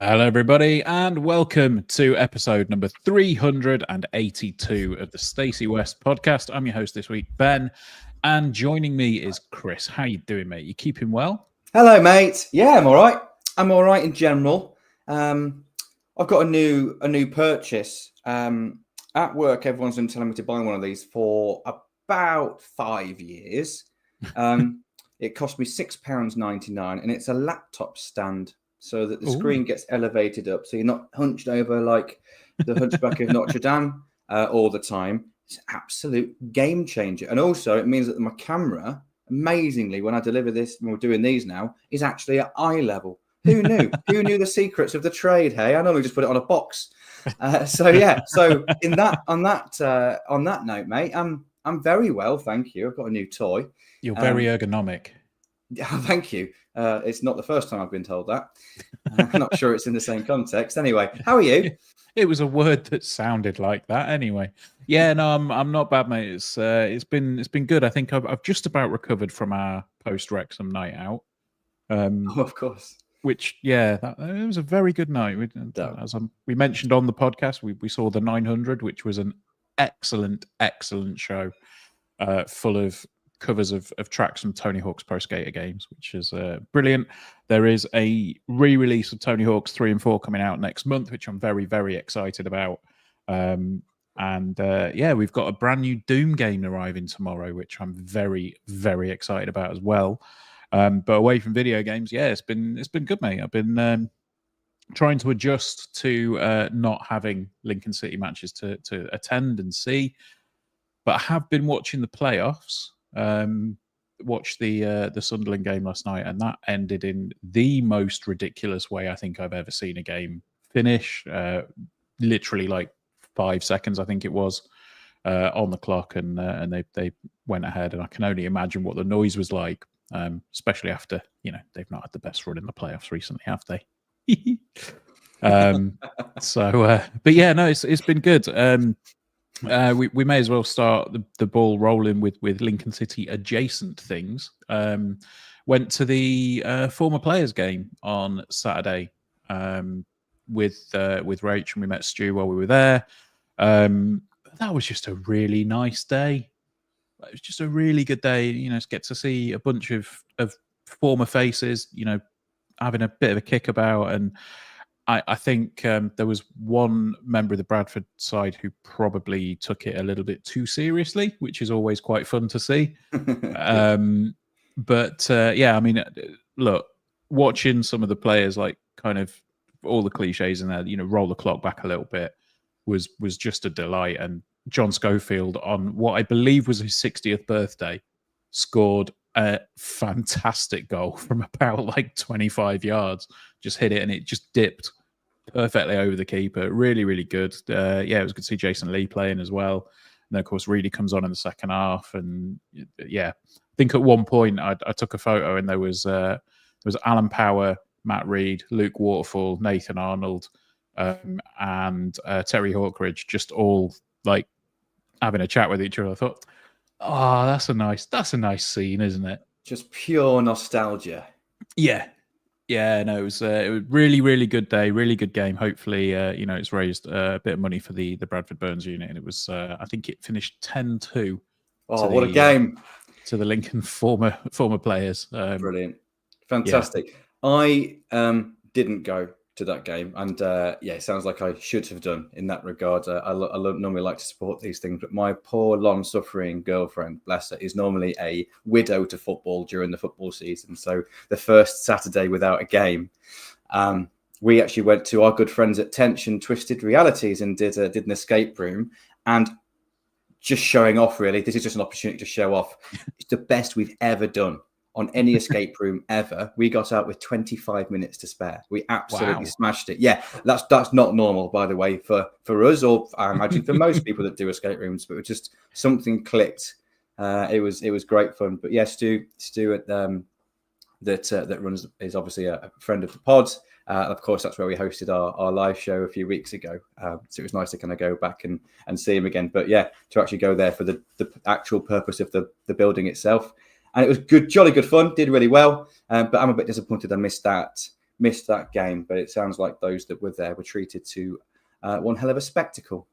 Hello, everybody, and welcome to episode number 382 of the Stacey West podcast. I'm your host this week, Ben, and joining me is Chris. How you doing, mate? You keeping well? Hello, mate. Yeah, I'm all right. I'm all right in general. I've got a new purchase. At work, everyone's been telling me to buy one of these for about 5 years. It cost me £6.99, and it's a laptop stand, so that the screen gets elevated up, so you're not hunched over like the Hunchback of Notre Dame all the time. It's an absolute game changer. And also, it means that my camera, amazingly, when I deliver this, when we're doing these now, is actually at eye level. Who knew? Who knew the secrets of the trade? Hey, I normally just put it on a box. So on that note, mate, I'm very well, thank you. I've got a new toy. You're very ergonomic. Yeah, thank you. It's not the first time I've been told that. I'm not sure it's in the same context. Anyway, how are you? It was a word that sounded like that. Anyway, yeah, no, I'm not bad, mate. It's been good. I think I've just about recovered from our post-Wrexham night out. Of course. Which, yeah, it was a very good night. As we mentioned on the podcast, we saw the 900, which was an excellent show, full of covers of tracks from Tony Hawk's Pro Skater games, which is brilliant. There is a re-release of Tony Hawk's 3 and 4 coming out next month, which I'm very, very excited about. We've got a brand new Doom game arriving tomorrow, which I'm very, very excited about as well. But away from video games, yeah, it's been good, mate. I've been trying to adjust to not having Lincoln City matches to attend and see, but I have been watching the playoffs. Watched the Sunderland game last night, and that ended in the most ridiculous way I think I've ever seen a game finish. Literally like 5 seconds, I think it was, on the clock, and they went ahead. And I can only imagine what the noise was like, especially after they've not had the best run in the playoffs recently, have they? But yeah, no, it's been good. We may as well start the ball rolling with Lincoln City adjacent things. Went to the former players game on Saturday with Rach, and we met Stu while we were there. That was just a really nice day. It was just a really good day. To get to see a bunch of former faces, having a bit of a kickabout. And I think there was one member of the Bradford side who probably took it a little bit too seriously, which is always quite fun to see. Look, watching some of the players, like kind of all the cliches in there, roll the clock back a little bit, was just a delight. And John Schofield, on what I believe was his 60th birthday, scored a fantastic goal from about like 25 yards. Just hit it, and it just dipped perfectly over the keeper. Really, really good. It was good to see Jason Lee playing as well. And then, of course, Reedy comes on in the second half. And yeah, I think at one point I took a photo, and there was Alan Power, Matt Reed, Luke Waterfall, Nathan Arnold, and Terry Hawkridge, just all like having a chat with each other. I thought, oh, that's a nice scene, isn't it? Just pure nostalgia. Yeah, no, it was a really, really good day, really good game. Hopefully, it's raised a bit of money for the Bradford Burns unit, and it was, I think it finished 10-2. Oh, what a game! To the Lincoln former players. Brilliant, fantastic. Yeah. I didn't go to that game, and it sounds like I should have done in that regard. I normally like to support these things, but my poor, long-suffering girlfriend, bless her, is normally a widow to football during the football season. So the first Saturday without a game, we actually went to our good friends at Tension Twisted Realities and did an escape room, and just showing off, really. This is just an opportunity to show off. It's the best we've ever done on any escape room ever. We got out with 25 minutes to spare. We absolutely smashed it. Yeah, that's not normal, by the way, for us, or I imagine for most people that do escape rooms, but it was just something clicked. It was great fun. But yeah, Stu that runs is obviously a friend of the pod. Of course, that's where we hosted our live show a few weeks ago. So it was nice to kind of go back and see him again. But yeah, to actually go there for the actual purpose of the building itself. And it was good, jolly good fun, did really well. But I'm a bit disappointed I missed that game. But it sounds like those that were there were treated to one hell of a spectacle.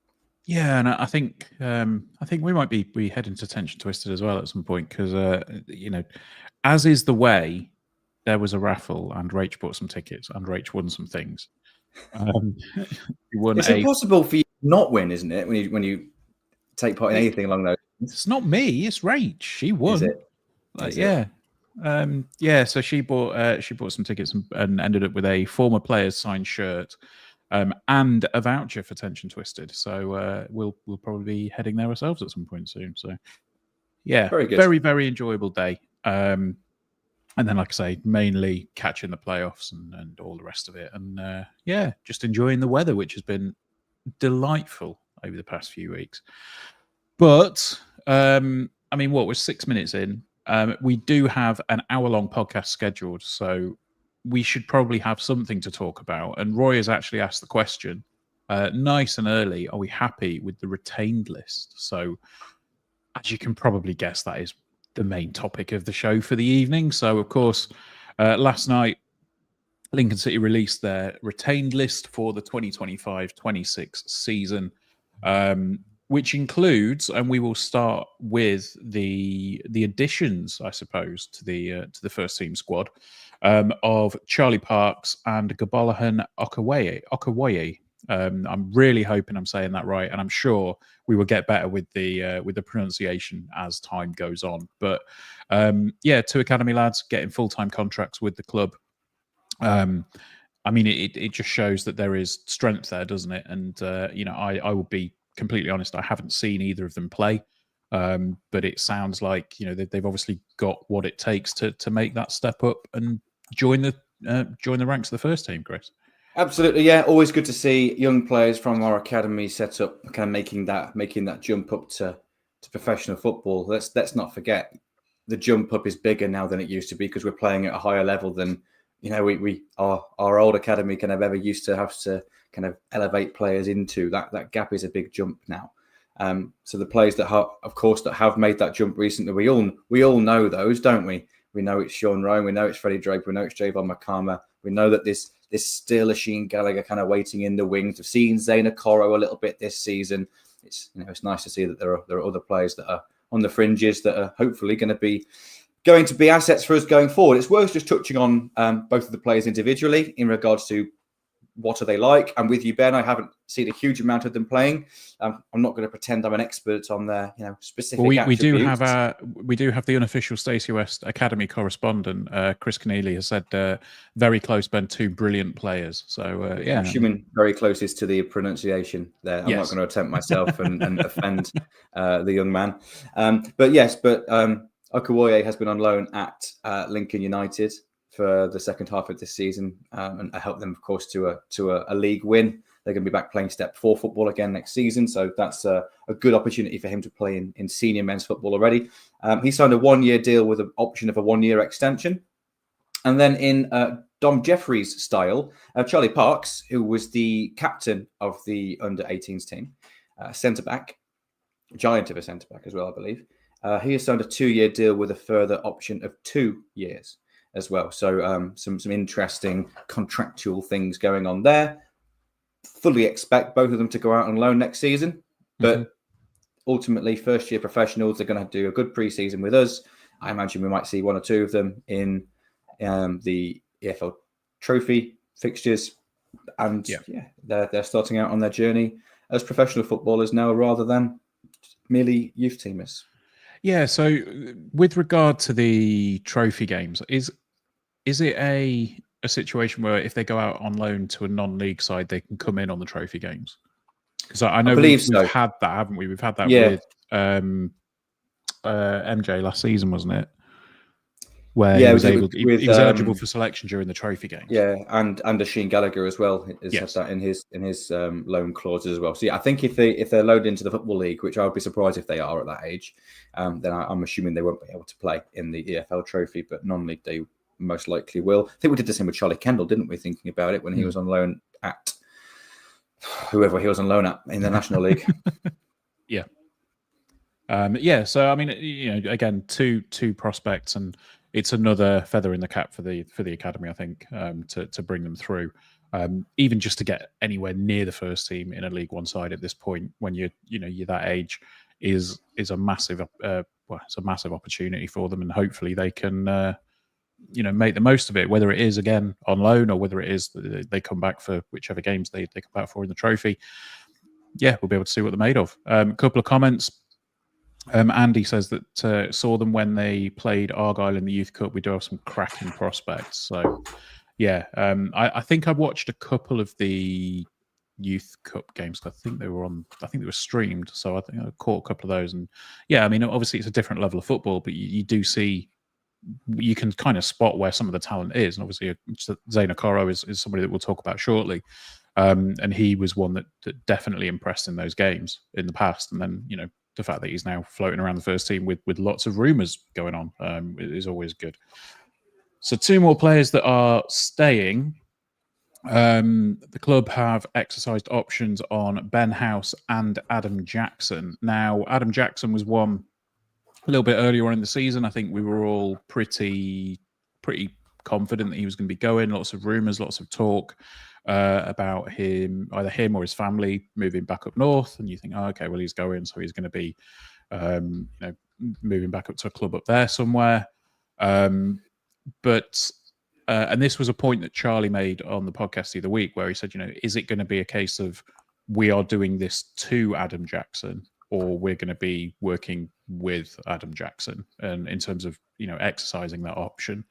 Yeah, and I think we might be heading to Tension Twisted as well at some point because as is the way, there was a raffle and Rach bought some tickets and Rach won some things. It's impossible for you to not win, isn't it? When you take part in anything along those lines. It's not me, it's Rach. She won. Is it? So she bought some tickets and ended up with a former player's signed shirt. And a voucher for Tension Twisted. So we'll probably be heading there ourselves at some point soon. So yeah, very good. Very, very enjoyable day. And then, like I say, mainly catching the playoffs and all the rest of it. And just enjoying the weather, which has been delightful over the past few weeks. But we're 6 minutes in. We do have an hour-long podcast scheduled, so we should probably have something to talk about. And Roy has actually asked the question, nice and early, are we happy with the retained list? So as you can probably guess, that is the main topic of the show for the evening. So, of course, last night, Lincoln City released their retained list for the 2025-26 season, which includes, and we will start with the additions, I suppose, to the first team squad of Charlie Parks and Gabolahan Okawaye. I'm really hoping I'm saying that right, and I'm sure we will get better with the pronunciation as time goes on. But two academy lads getting full-time contracts with the club. It just shows that there is strength there, doesn't it? And I will be completely honest, I haven't seen either of them play, but it sounds like they've obviously got what it takes to make that step up and join the ranks of the first team, Chris. Absolutely, yeah. Always good to see young players from our academy set up, kind of making that jump up to professional football. Let's not forget the jump up is bigger now than it used to be because we're playing at a higher level than our old academy kind of ever used to have to kind of elevate players into. That gap is a big jump now. So the players that have made that jump recently, we all know those, don't we? We know it's Sean Rowan, we know it's Freddie Draper, we know it's Javon Makama. We know that there's still a Sheen Gallagher kind of waiting in the wings. We've seen Zayna Coro a little bit this season. It's nice to see that there are other players that are on the fringes that are hopefully going to be assets for us going forward. It's worth just touching on both of the players individually in regards to what are they like. I'm with you, Ben. I haven't seen a huge amount of them playing. I'm not going to pretend I'm an expert on their specific. Well, we do have the unofficial Stacey West Academy correspondent, Chris Keneally, has said very close, Ben. Two brilliant players. So yeah, I'm assuming very close is to the pronunciation there. I'm not going to attempt myself and offend the young man. But Okawaye has been on loan at Lincoln United for the second half of this season, and I helped them, of course, to a league win. They're going to be back playing Step 4 football again next season, so that's a good opportunity for him to play in senior men's football already. He signed a 1-year deal with an option of a 1-year extension. And then in Dom Jeffries' style, Charlie Parks, who was the captain of the under-18s team, centre-back, giant of a centre-back as well, I believe. He has signed a 2-year deal with a further option of 2 years as well. So some interesting contractual things going on there. Fully expect both of them to go out on loan next season. But ultimately, first-year professionals are going to do a good pre-season with us. I imagine we might see 1 or 2 of them in the EFL Trophy fixtures. And they're starting out on their journey as professional footballers now rather than merely youth teamers. Yeah, so with regard to the trophy games, is it a situation where if they go out on loan to a non-league side, they can come in on the trophy games? Because I know we've had that, haven't we? We've had that with MJ last season, wasn't it? Where he was eligible for selection during the trophy games. Yeah, and Sheen Gallagher as well has had that in his loan clauses as well. So I think if they're loaned into the Football League, which I would be surprised if they are at that age, then I'm assuming they won't be able to play in the EFL Trophy, but non-league they most likely will. I think we did the same with Charlie Kendall, didn't we? Thinking about it when he was on loan at whoever he was on loan at in the National League. Yeah. So I mean, again, two prospects, and it's another feather in the cap for the academy, I think, to bring them through. Even just to get anywhere near the first team in a League One side at this point, when you're that age, is a massive it's a massive opportunity for them, and hopefully they can make the most of it. Whether it is again on loan or whether it is they come back for whichever games they come back for in the trophy. Yeah, we'll be able to see what they're made of. A couple of comments. Andy says that saw them when they played Argyle in the Youth Cup. We do have some cracking prospects. So, yeah, I think I watched a couple of the Youth Cup games. I think they were streamed. So I think I caught a couple of those. And yeah, I mean, obviously it's a different level of football, but you do see, you can kind of spot where some of the talent is. And obviously Zayn Okoro is somebody that we'll talk about shortly. And he was one that definitely impressed in those games in the past. And then, the fact that he's now floating around the first team with lots of rumours going on is always good. So 2 more players that are staying. The club have exercised options on Ben House and Adam Jackson. Now, Adam Jackson was one a little bit earlier on in the season. I think we were all pretty confident that he was going to be going. Lots of rumours, lots of talk about either him or his family moving back up north. And you think, oh, okay, well, he's going, so he's going to be, moving back up to a club up there somewhere. And this was a point that Charlie made on the podcast the other week, where he said, is it going to be a case of we are doing this to Adam Jackson, or we're going to be working with Adam Jackson, and in terms of exercising that option?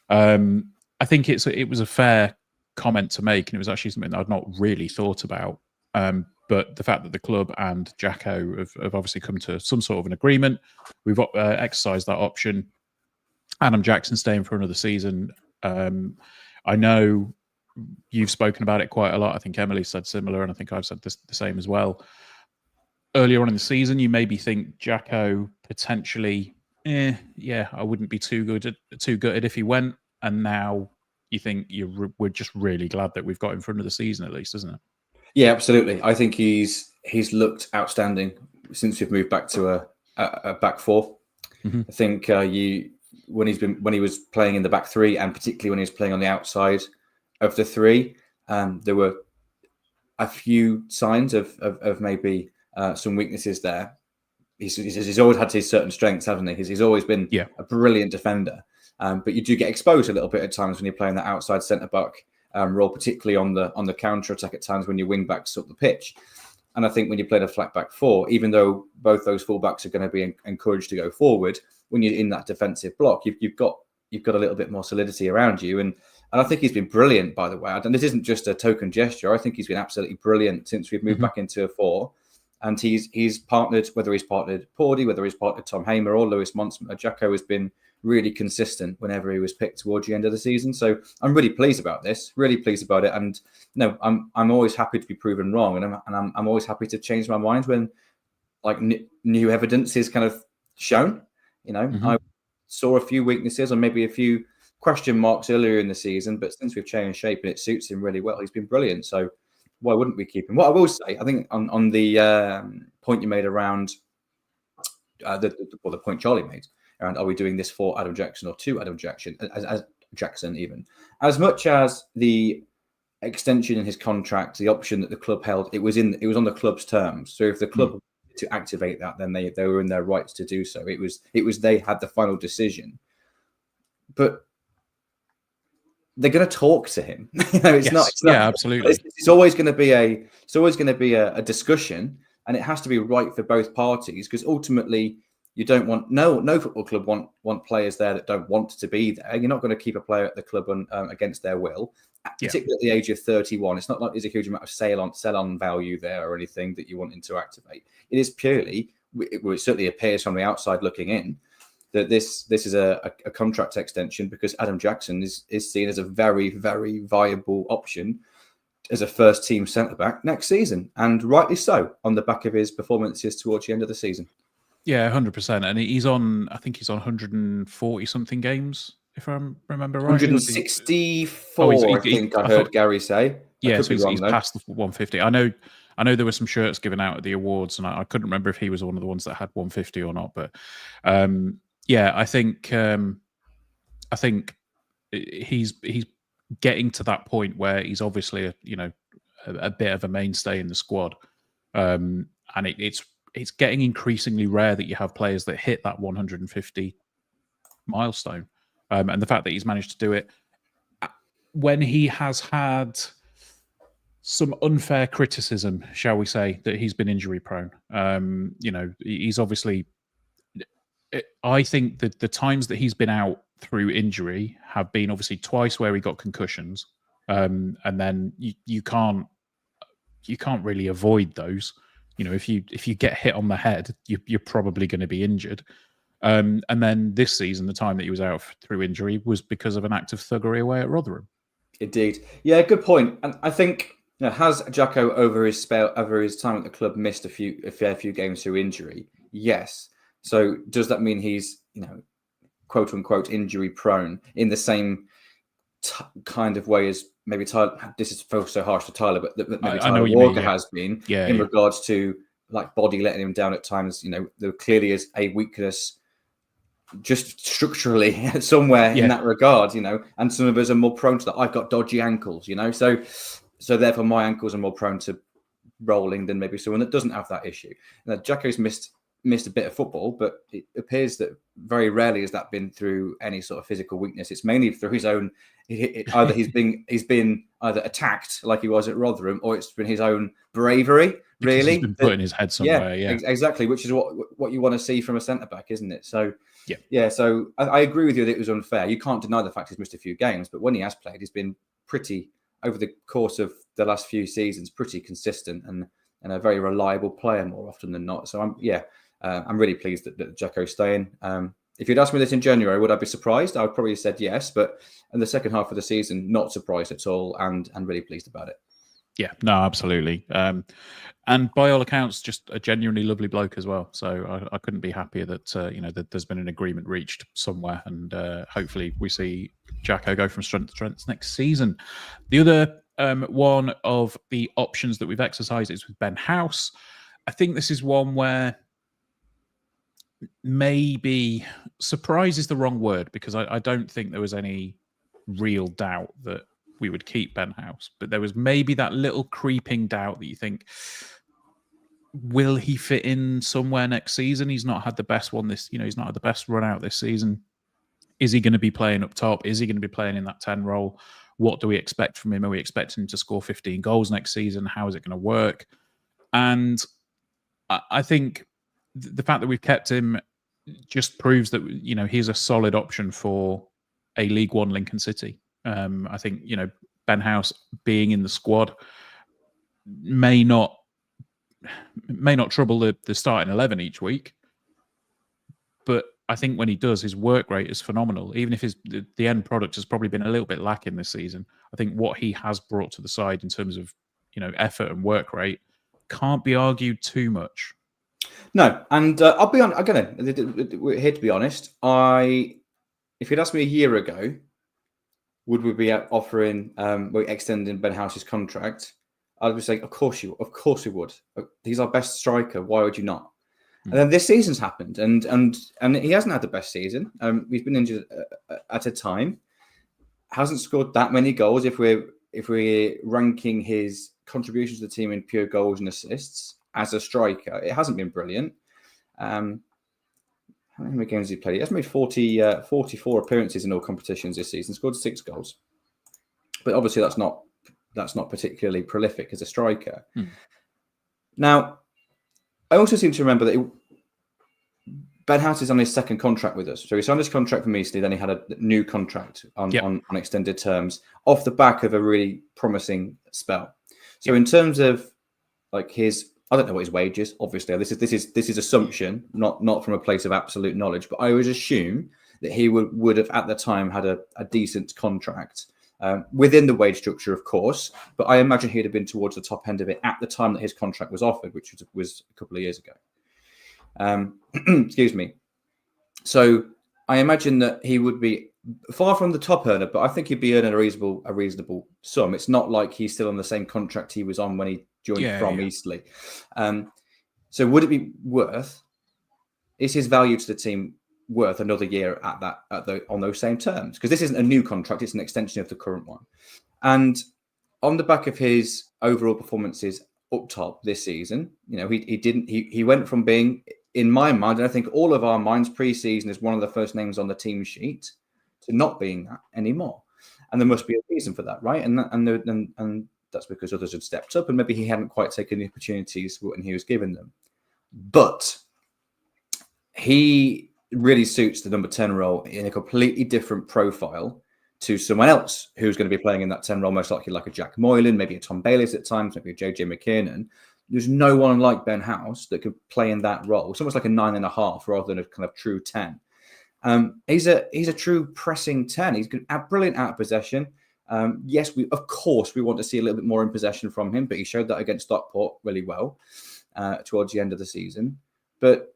I think it was a fair comment to make, and it was actually something that I'd not really thought about. But the fact that the club and Jacko have obviously come to some sort of an agreement, we've exercised that option. Adam Jackson staying for another season. I know you've spoken about it quite a lot. I think Emily said similar, and I think I've said the same as well. Earlier on in the season, you maybe think Jacko potentially, I wouldn't be too gutted if he went, and now you think we're just really glad that we've got him for another season at least, isn't it? Yeah, absolutely. I think he's looked outstanding since we've moved back to a back 4. Mm-hmm. I think when he was playing in the back 3, and particularly when he was playing on the outside of the 3, there were a few signs of maybe some weaknesses there. He's always had his certain strengths, hasn't he? He's always been a brilliant defender. But you do get exposed a little bit at times when you're playing that outside centre-back role, particularly on the counter-attack at times when your wing-backs up the pitch. And I think when you play the flat-back 4, even though both those full-backs are going to be encouraged to go forward, when you're in that defensive block, you've got a little bit more solidity around you. And I think he's been brilliant, by the way. And this isn't just a token gesture. I think he's been absolutely brilliant since we've moved back into a 4. And he's partnered, whether he's partnered Pordy, whether he's partnered Tom Hamer or Lewis Monsma, Jacko has been really consistent whenever he was picked towards the end of the season. So I'm really pleased about this, really pleased about it. And I'm always happy to be proven wrong, and I'm always happy to change my mind when new evidence is kind of shown. I saw a few weaknesses and maybe a few question marks earlier in the season, but since we've changed shape and it suits him really well, he's been brilliant. So why wouldn't we keep him? What I will say, I think on the point you made around the point Charlie made around, are we doing this for Adam Jackson or to Adam Jackson, as Jackson even? As much as the extension in his contract, the option that the club held, it was on the club's terms. So if the club wanted to activate that, then they were in their rights to do so. It was they had the final decision, but they're going to talk to him. It's not. Absolutely. It's always going to be a discussion, and it has to be right for both parties, because ultimately you don't want no football club want players there that don't want to be there. You're not going to keep a player at the club against their will, particularly at the age of 31. It's not like there's a huge amount of sell on value there or anything that you want him to activate. It is purely, it certainly appears from the outside looking in, that this is a contract extension because Adam Jackson is seen as a very, very viable option as a first team centre back next season, and rightly so, on the back of his performances towards the end of the season. Yeah, 100%. And he's on, I think he's on 140 something games if I remember right. 164, I think I heard Gary say. Yeah, I could be wrong, he's though. past the 150. I know there were some shirts given out at the awards, and I couldn't remember if he was one of the ones that had 150 or not. But yeah, I think he's getting to that point where he's obviously a bit of a mainstay in the squad, and it's getting increasingly rare that you have players that hit that 150 milestone, and the fact that he's managed to do it when he has had some unfair criticism, shall we say, that he's been injury prone. He's obviously. I think that the times that he's been out through injury have been obviously twice where he got concussions, and then you can't really avoid those. If you get hit on the head, you're probably going to be injured. And then this season, the time that he was out through injury was because of an act of thuggery away at Rotherham. Indeed, yeah, good point. And I think has Jacko over his time at the club missed a fair few games through injury? Yes. So does that mean he's quote unquote injury prone in the same kind of way as maybe Tyler? This is so harsh to Tyler, but maybe Tyler Walker has been in regards to like body letting him down at times. There clearly is a weakness just structurally somewhere in that regard, and some of us are more prone to that. I've got dodgy ankles, so therefore my ankles are more prone to rolling than maybe someone that doesn't have that issue. Now, Jacko's missed a bit of football, but it appears that very rarely has that been through any sort of physical weakness. It's mainly through his own. Either he's been either attacked like he was at Rotherham, or it's been his own bravery. Really, he's been putting his head somewhere. Yeah, exactly. Which is what you want to see from a centre back, isn't it? So yeah. So I agree with you that it was unfair. You can't deny the fact he's missed a few games, but when he has played, he's been pretty over the course of the last few seasons, pretty consistent and a very reliable player more often than not. So I'm really pleased that Jacko's staying. If you'd asked me this in January, would I be surprised? I would probably have said yes, but in the second half of the season, not surprised at all, and really pleased about it. Yeah, no, absolutely. And by all accounts, just a genuinely lovely bloke as well. So I couldn't be happier that that there's been an agreement reached somewhere, and hopefully we see Jacko go from strength to strength next season. The other one of the options that we've exercised is with Ben House. I think this is one where maybe surprise is the wrong word, because I don't think there was any real doubt that we would keep Ben House, but there was maybe that little creeping doubt that you think, will he fit in somewhere next season? He's not had the best one he's not had the best run out this season. Is he going to be playing up top? Is he going to be playing in that 10 role? What do we expect from him? Are we expecting him to score 15 goals next season? How is it going to work? And I think the fact that we've kept him just proves that he's a solid option for a League One Lincoln City. I think Ben House being in the squad may not trouble the starting 11 each week, but I think when he does, his work rate is phenomenal. Even if the end product has probably been a little bit lacking this season, I think what he has brought to the side in terms of effort and work rate can't be argued too much. No, and I'll be on again. We're here to be honest. If you'd asked me a year ago, would we be offering extending Ben House's contract? I'd be saying, of course we would. He's our best striker. Why would you not? And then this season's happened, and he hasn't had the best season. He's been injured at a time. Hasn't scored that many goals. If we're ranking his contributions to the team in pure goals and assists as a striker, it hasn't been brilliant. How many games has he played? He has made 44 appearances in all competitions this season, scored 6 goals. But obviously that's not particularly prolific as a striker. Now, I also seem to remember that Ben House is on his second contract with us. So he signed his contract from Eastleigh, then he had a new contract on extended terms off the back of a really promising spell. So in terms of like I don't know what his wage is. Obviously, this is assumption, not from a place of absolute knowledge. But I would assume that he would have at the time had a decent contract within the wage structure, of course. But I imagine he'd have been towards the top end of it at the time that his contract was offered, which was a couple of years ago. Excuse me. So I imagine that he would be far from the top earner, but I think he'd be earning a reasonable sum. It's not like he's still on the same contract he was on when he joined from Eastleigh. So would it be worth? Is his value to the team worth another year on those same terms? Because this isn't a new contract; it's an extension of the current one. And on the back of his overall performances up top this season, he went from being, in my mind, and I think all of our minds, pre-season is one of the first names on the team sheet, to not being that anymore. And there must be a reason for that, right? And that's because others had stepped up, and maybe he hadn't quite taken the opportunities when he was given them. But he really suits the number 10 role in a completely different profile to someone else who's going to be playing in that 10 role, most likely like a Jack Moylan, maybe a Tom Bayliss at times, maybe a JJ McKiernan. There's no one like Ben House that could play in that role. It's almost like a 9.5 rather than a kind of true 10. He's a true pressing 10. He's brilliant out of possession. Yes, of course we want to see a little bit more in possession from him, but he showed that against Stockport really well towards the end of the season. But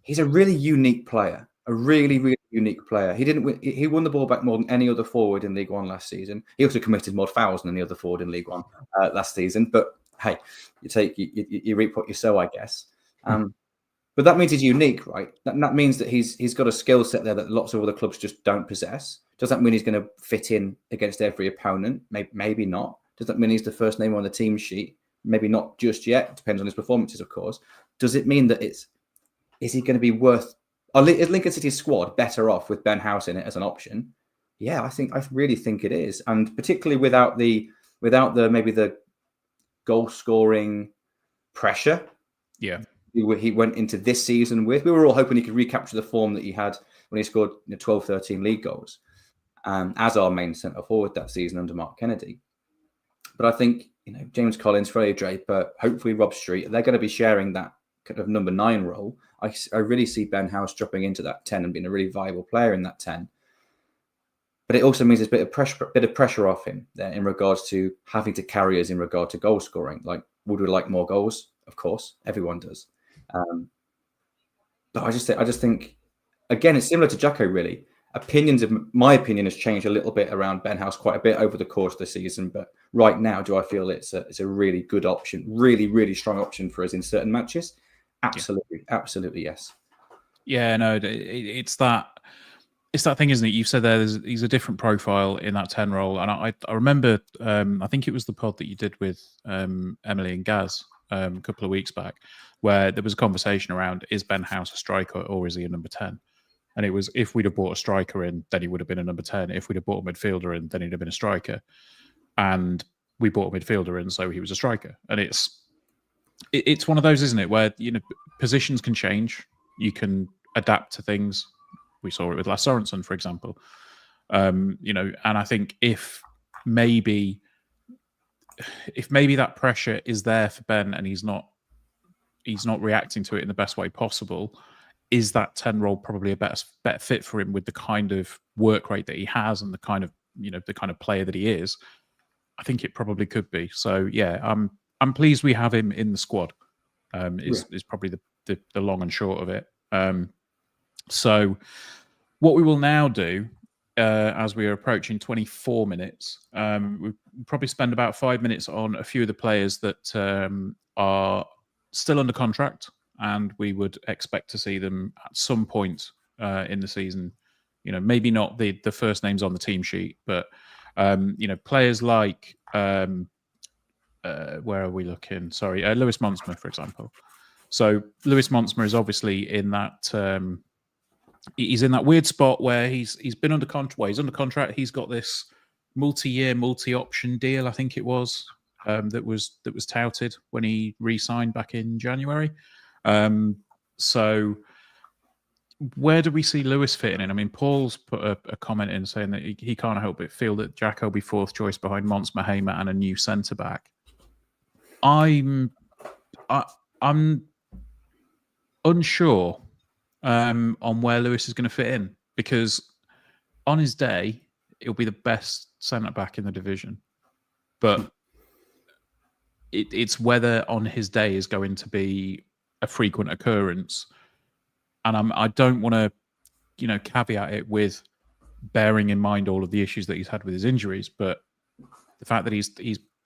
he's a really unique player, a really, really unique player. He won the ball back more than any other forward in League One last season. He also committed more fouls than any other forward in League One last season. But hey, you reap what you sow, I guess. But that means he's unique, right? That means that he's got a skill set there that lots of other clubs just don't possess. Does that mean he's going to fit in against every opponent? Maybe not. Does that mean he's the first name on the team sheet? Maybe not just yet. Depends on his performances, of course. Does it mean that is he going to be worth? Is Lincoln City's squad better off with Ben House in it as an option? Yeah, I really think it is, and particularly without the maybe the goal scoring pressure. Yeah, he went into this season with. We were all hoping he could recapture the form that he had when he scored 12, 13 league goals as our main centre forward that season under Mark Kennedy. But I think James Collins, Freddie Draper, hopefully Rob Street, they're going to be sharing that kind of number 9 role. I really see Ben House dropping into that 10 and being a really viable player in that 10. But it also means there's a bit of pressure off him there in regards to having to carry us in regard to goal scoring. Like, would we like more goals? Of course, everyone does. But I just think, again, it's similar to Jacko, really. My opinion has changed a little bit around Ben House quite a bit over the course of the season. But right now, do I feel it's a really good option, really, really strong option for us in certain matches? Absolutely, absolutely, yes. Yeah, no, it's that thing, isn't it? You've said he's a different profile in that 10 role, and I remember, I think it was the pod that you did with Emily and Gaz a couple of weeks back, where there was a conversation around, is Ben House a striker or is he a number 10? And it was, if we'd have brought a striker in, then he would have been a number 10. If we'd have brought a midfielder in, then he'd have been a striker. And we brought a midfielder in, so he was a striker. And it's one of those, isn't it, where positions can change. You can adapt to things. We saw it with Lars Sorensen, for example. And I think if maybe that pressure is there for Ben and he's not reacting to it in the best way possible, is that 10 role probably a better fit for him with the kind of work rate that he has and the kind of player that he is? I think it probably could be. So yeah, I'm pleased we have him in the squad. Is probably the long and short of it. So what we will now do, as we are approaching 24 minutes, we'll probably spend about 5 minutes on a few of the players that are still under contract, and we would expect to see them at some point in the season. Maybe not the first names on the team sheet, but players like where are we looking? Sorry, Lewis Monsma, for example. So Lewis Monsma is obviously in that. He's in that weird spot where he's been under contract. Well, he's under contract. He's got this multi-year, multi-option deal, I think it was, that was touted when he re-signed back in January. So where do we see Lewis fitting in? I mean, Paul's put a comment in saying that he can't help but feel that Jacko will be fourth choice behind Monsma, Hamer, and a new centre back. I'm unsure on where Lewis is going to fit in, because on his day he'll be the best centre back in the division, but it's whether on his day is going to be a frequent occurrence. And I don't want to, caveat it with bearing in mind all of the issues that he's had with his injuries, but the fact that he's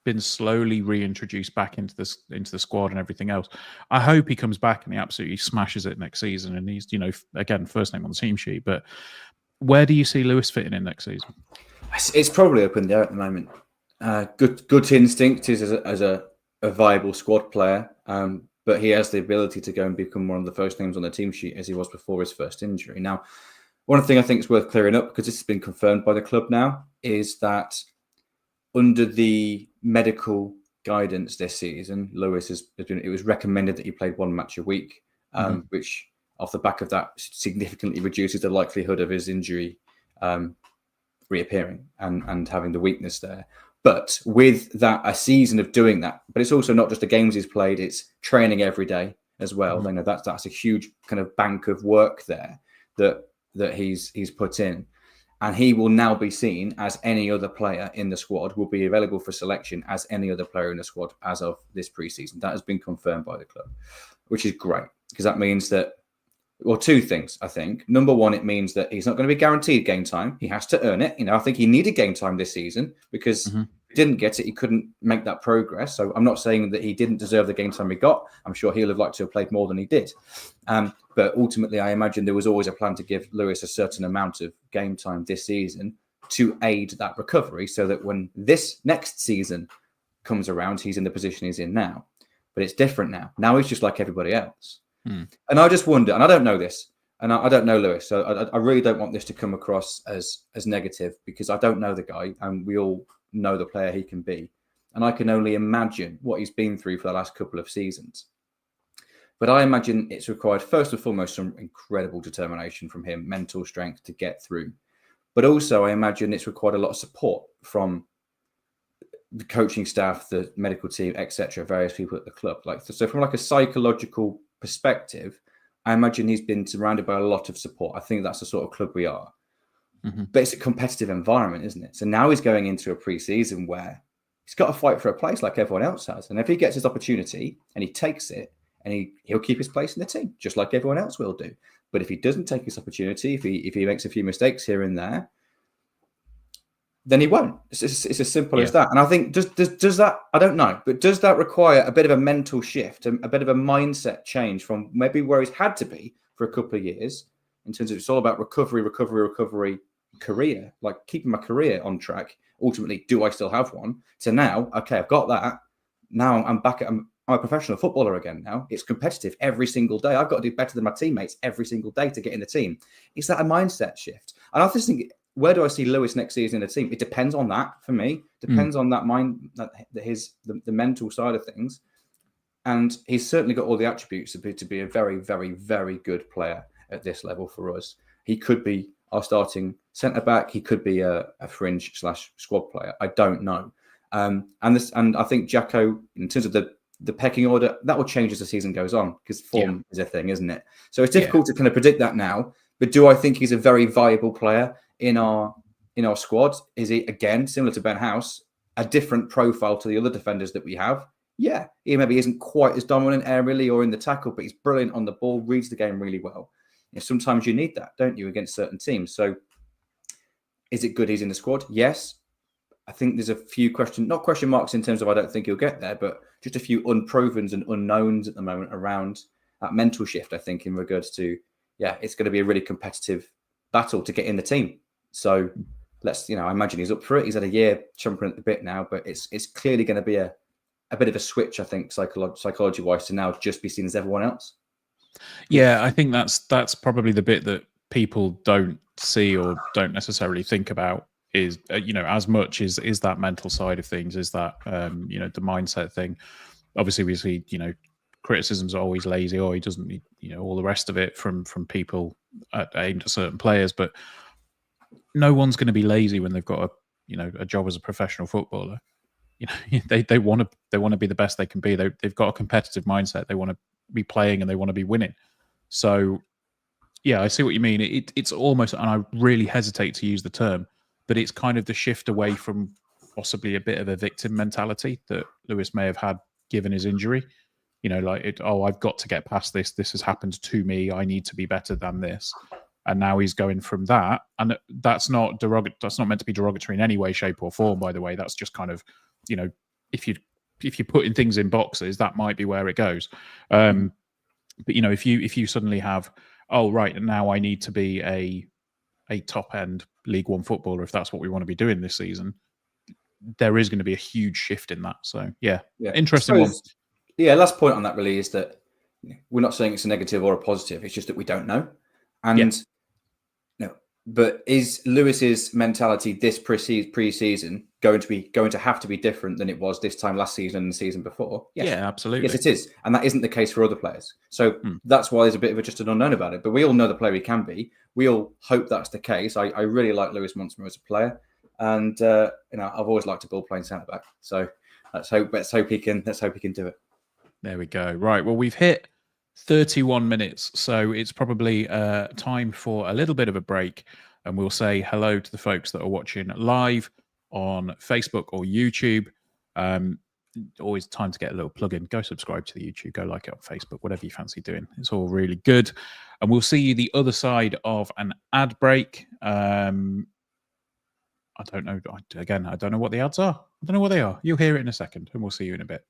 been slowly reintroduced back into the squad and everything else. I hope he comes back and he absolutely smashes it next season. And he's, again, first name on the team sheet. But where do you see Lewis fitting in next season? It's probably up in there at the moment. Good instinct is as a viable squad player, but he has the ability to go and become one of the first names on the team sheet as he was before his first injury. Now, one thing I think is worth clearing up, because this has been confirmed by the club now, is that under the medical guidance this season, Lewis it was recommended that he played one match a week, which off the back of that significantly reduces the likelihood of his injury reappearing and having the weakness there. But with that, a season of doing that, but it's also not just the games he's played, it's training every day as well. I know that's a huge kind of bank of work there that he's put in. And he will now be seen as any other player in the squad, will be available for selection as any other player in the squad as of this preseason. That has been confirmed by the club, which is great, because that means that, well, two things, I think. Number one, it means that he's not going to be guaranteed game time. He has to earn it. I think he needed game time this season, because if he didn't get it, he couldn't make that progress. So I'm not saying that he didn't deserve the game time he got. I'm sure he'll have liked to have played more than he did. But ultimately, I imagine there was always a plan to give Lewis a certain amount of game time this season to aid that recovery, so that when this next season comes around, he's in the position he's in now. But it's different now. Now he's just like everybody else. And I just wonder, and I don't know this, and I don't know Lewis, so I really don't want this to come across as negative, because I don't know the guy, and we all know the player he can be. And I can only imagine what he's been through for the last couple of seasons. But I imagine it's required, first and foremost, some incredible determination from him, mental strength to get through. But also, I imagine it's required a lot of support from the coaching staff, the medical team, etc., various people at the club. So from a psychological perspective, I imagine he's been surrounded by a lot of support. I think that's the sort of club we are. But it's a competitive environment, isn't it? So now he's going into a pre-season where he's got to fight for a place like everyone else has. And if he gets his opportunity and he takes it, and he'll keep his place in the team, just like everyone else will do. But if he doesn't take his opportunity, if he makes a few mistakes here and there, then he won't. It's as simple as that. And I think, does that, I don't know, but does that require a bit of a mental shift, a bit of a mindset change from maybe where he's had to be for a couple of years, in terms of it's all about recovery, career, like keeping my career on track. Ultimately, do I still have one? To now, okay, I've got that. Now I'm back I'm a professional footballer again now. It's competitive every single day. I've got to do better than my teammates every single day to get in the team. Is that a mindset shift? And I just think, where do I see Lewis next season in the team? It depends on that for me. Depends on that mind, the mental side of things. And he's certainly got all the attributes to be a very, very, very good player at this level for us. He could be our starting centre-back. He could be a fringe/squad player. I don't know. And I think Jacko, in terms of the pecking order, that will change as the season goes on, because form is a thing, isn't it? So it's difficult to kind of predict that now. But do I think he's a very viable player in our squad? Is he, again, similar to Ben House, a different profile to the other defenders that we have? Yeah, he maybe isn't quite as dominant aerially or in the tackle, but he's brilliant on the ball, reads the game really well. Sometimes you need that, don't you, against certain teams? So is it good he's in the squad? Yes. I think there's a few not question marks in terms of I don't think he'll get there, but just a few unprovens and unknowns at the moment around that mental shift, I think, in regards to, it's going to be a really competitive battle to get in the team. So I imagine he's up for it. He's had a year chomping at the bit now, but it's clearly going to be a bit of a switch, I think, psychology-wise, to now just be seen as everyone else. Yeah, I think that's probably the bit that people don't see or don't necessarily think about, is as much is that mental side of things, is that the mindset thing. Obviously we see criticisms are always lazy, or he doesn't need all the rest of it from people aimed at certain players, but no one's going to be lazy when they've got a job as a professional footballer. They want to be the best they can be. They've got a competitive mindset. They want to be playing and they want to be winning. So I see what you mean. It's almost, and I really hesitate to use the term, but it's kind of the shift away from possibly a bit of a victim mentality that Lewis may have had given his injury. I've got to get past this. This has happened to me. I need to be better than this. and now he's going from that. And that's not that's not meant to be derogatory in any way, shape, or form. By the way, that's just kind of, if you're putting things in boxes, that might be where it goes. But if you suddenly have, oh right, now I need to be a top end League One footballer, if that's what we want to be doing this season, there is going to be a huge shift in that. So yeah. Interesting one. Yeah, last point on that really is that we're not saying it's a negative or a positive. It's just that we don't know. And but is Lewis's mentality this pre-season going to have to be different than it was this time last season and the season before? Yes. Yeah, absolutely. Yes, it is. And that isn't the case for other players. So that's why there's a bit of just an unknown about it. But we all know the player he can be. We all hope that's the case. I really like Lewis Montsma as a player. And I've always liked a ball playing centre back. So let's hope he can do it. There we go. Right. Well, we've hit 31 minutes, so it's probably time for a little bit of a break, and we'll say hello to the folks that are watching live on Facebook or YouTube. Always time to get a little plug in. Go subscribe to the YouTube, go like it on Facebook, whatever you fancy doing. It's all really good. And we'll see you the other side of an ad break. I don't know. Again, I don't know what the ads are. I don't know what they are. You'll hear it in a second, and we'll see you in a bit.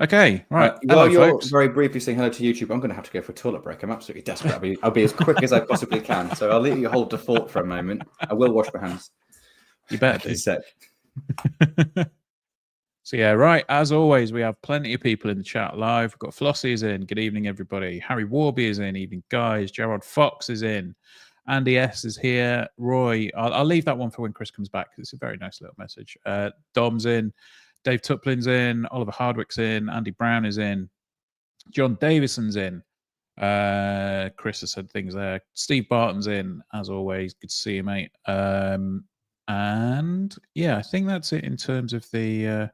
Okay, right. While you're folks. very briefly saying hello to YouTube, I'm going to have to go for a toilet break. I'm absolutely desperate. I'll be as quick as I possibly can. So I'll leave you hold the fort for a moment. I will wash my hands. You better do. Sec. So yeah, right. As always, we have plenty of people in the chat live. We've got Flossie is in. Good evening, everybody. Harry Warby is in. Evening, guys. Gerard Fox is in. Andy S is here. Roy, I'll leave that one for when Chris comes back because it's a very nice little message. Dom's in. Dave Tuplin's in, Oliver Hardwick's in, Andy Brown is in, John Davison's in. Chris has said things there. Steve Barton's in, as always. Good to see you, mate. And yeah, I think that's it in terms of the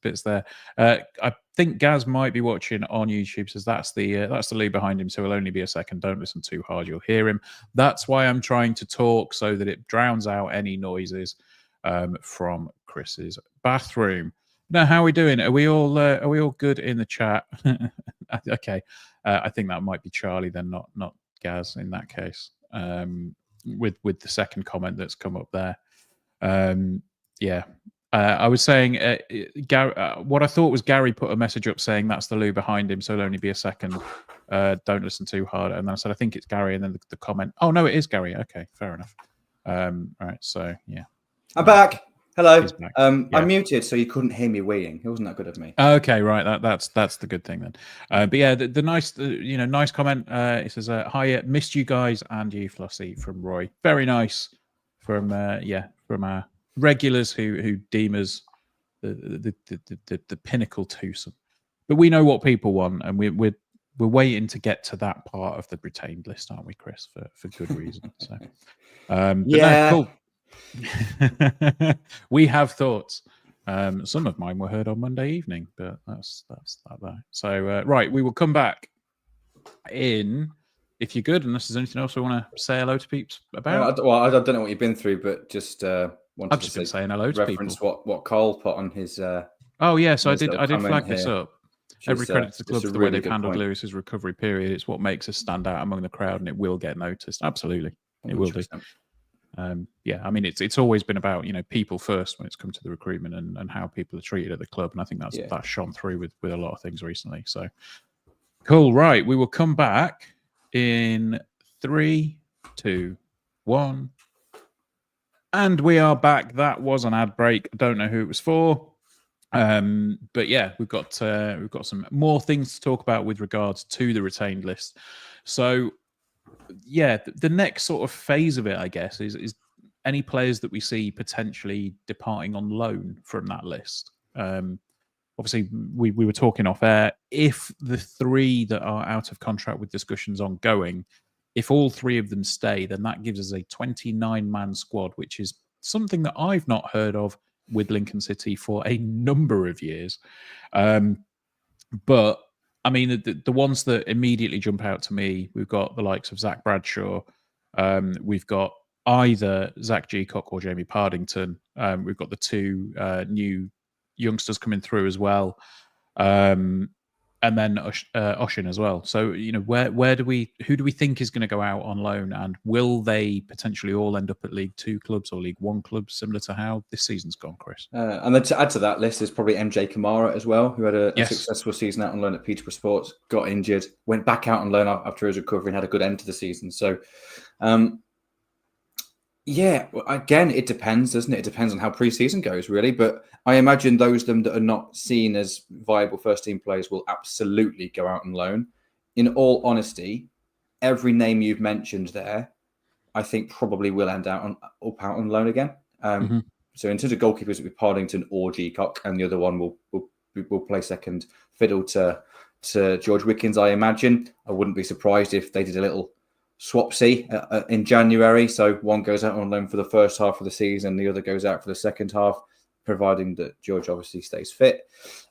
bits there. I think Gaz might be watching on YouTube. Says that's the lead behind him, so it'll only be a second. Don't listen too hard; you'll hear him. That's why I'm trying to talk so that it drowns out any noises from Chris's bathroom. Now, how are we doing? Are we all good in the chat? Okay, I think that might be Charlie then, not Gaz in that case. With the second comment that's come up there. I was saying, what I thought was Gary put a message up saying that's the loo behind him, so it'll only be a second. Don't listen too hard. And then I said, I think it's Gary. And then the comment, oh, no, it is Gary. Okay, fair enough. All right, so, yeah. I'm back. Hello. Back. I'm muted, so you couldn't hear me weeing. It wasn't that good of me. Okay, right. That's the good thing then. But yeah, the nice, nice comment. It says, "Hi, missed you guys and you, Flossie," from Roy. Very nice from our regulars who deem us the pinnacle twosome. But we know what people want, and we're waiting to get to that part of the retained list, aren't we, Chris? For good reason. So, yeah, no, cool. We have thoughts. Some of mine were heard on Monday evening, but that's that there. So right, we will come back in if you're good. Unless there's anything else we want to say hello to peeps about. No, I don't know what you've been through, but just wanted I've just been saying hello to reference people. what Carl put on his. Oh yeah, so I did flag this up. Every credit to the club for the way they've handled point. Lewis's recovery period. It's what makes us stand out among the crowd, and it will get noticed. Absolutely, it 100%. Will do. Yeah, I mean, it's always been about people first when it's come to the recruitment and how people are treated at the club, and I think that's shone through with a lot of things recently. So cool, right? We will come back in 3, 2, 1, and we are back. That was an ad break. I don't know who it was for, but yeah, we've got some more things to talk about with regards to the retained list. So. Yeah, the next sort of phase of it, I guess, is any players that we see potentially departing on loan from that list. Obviously, we were talking off air. If the 3 that are out of contract with discussions ongoing, if all 3 of them stay, then that gives us a 29-man squad, which is something that I've not heard of with Lincoln City for a number of years. But I mean, the ones that immediately jump out to me, we've got the likes of Zach Bradshaw. We've got either Zach Geacock or Jamie Pardington. We've got the 2 new youngsters coming through as well. and then Oshin as well. So, who do we think is going to go out on loan, and will they potentially all end up at League Two clubs or League One clubs, similar to how this season's gone, Chris? And then to add to that list is probably MJ Kamara as well, who had a Yes. successful season out on loan at Peterborough Sports, got injured, went back out on loan after his recovery and had a good end to the season. So, yeah, again, it depends, doesn't it? It depends on how pre-season goes, really. But I imagine those of them that are not seen as viable first-team players will absolutely go out on loan. In all honesty, every name you've mentioned there, I think probably will end up out on loan again. So in terms of goalkeepers, it will be Partington or Geacock, and the other one will play second fiddle to George Wickens, I imagine. I wouldn't be surprised if they did a little swapsy in January. So one goes out on loan for the first half of the season, the other goes out for the second half, providing that George obviously stays fit.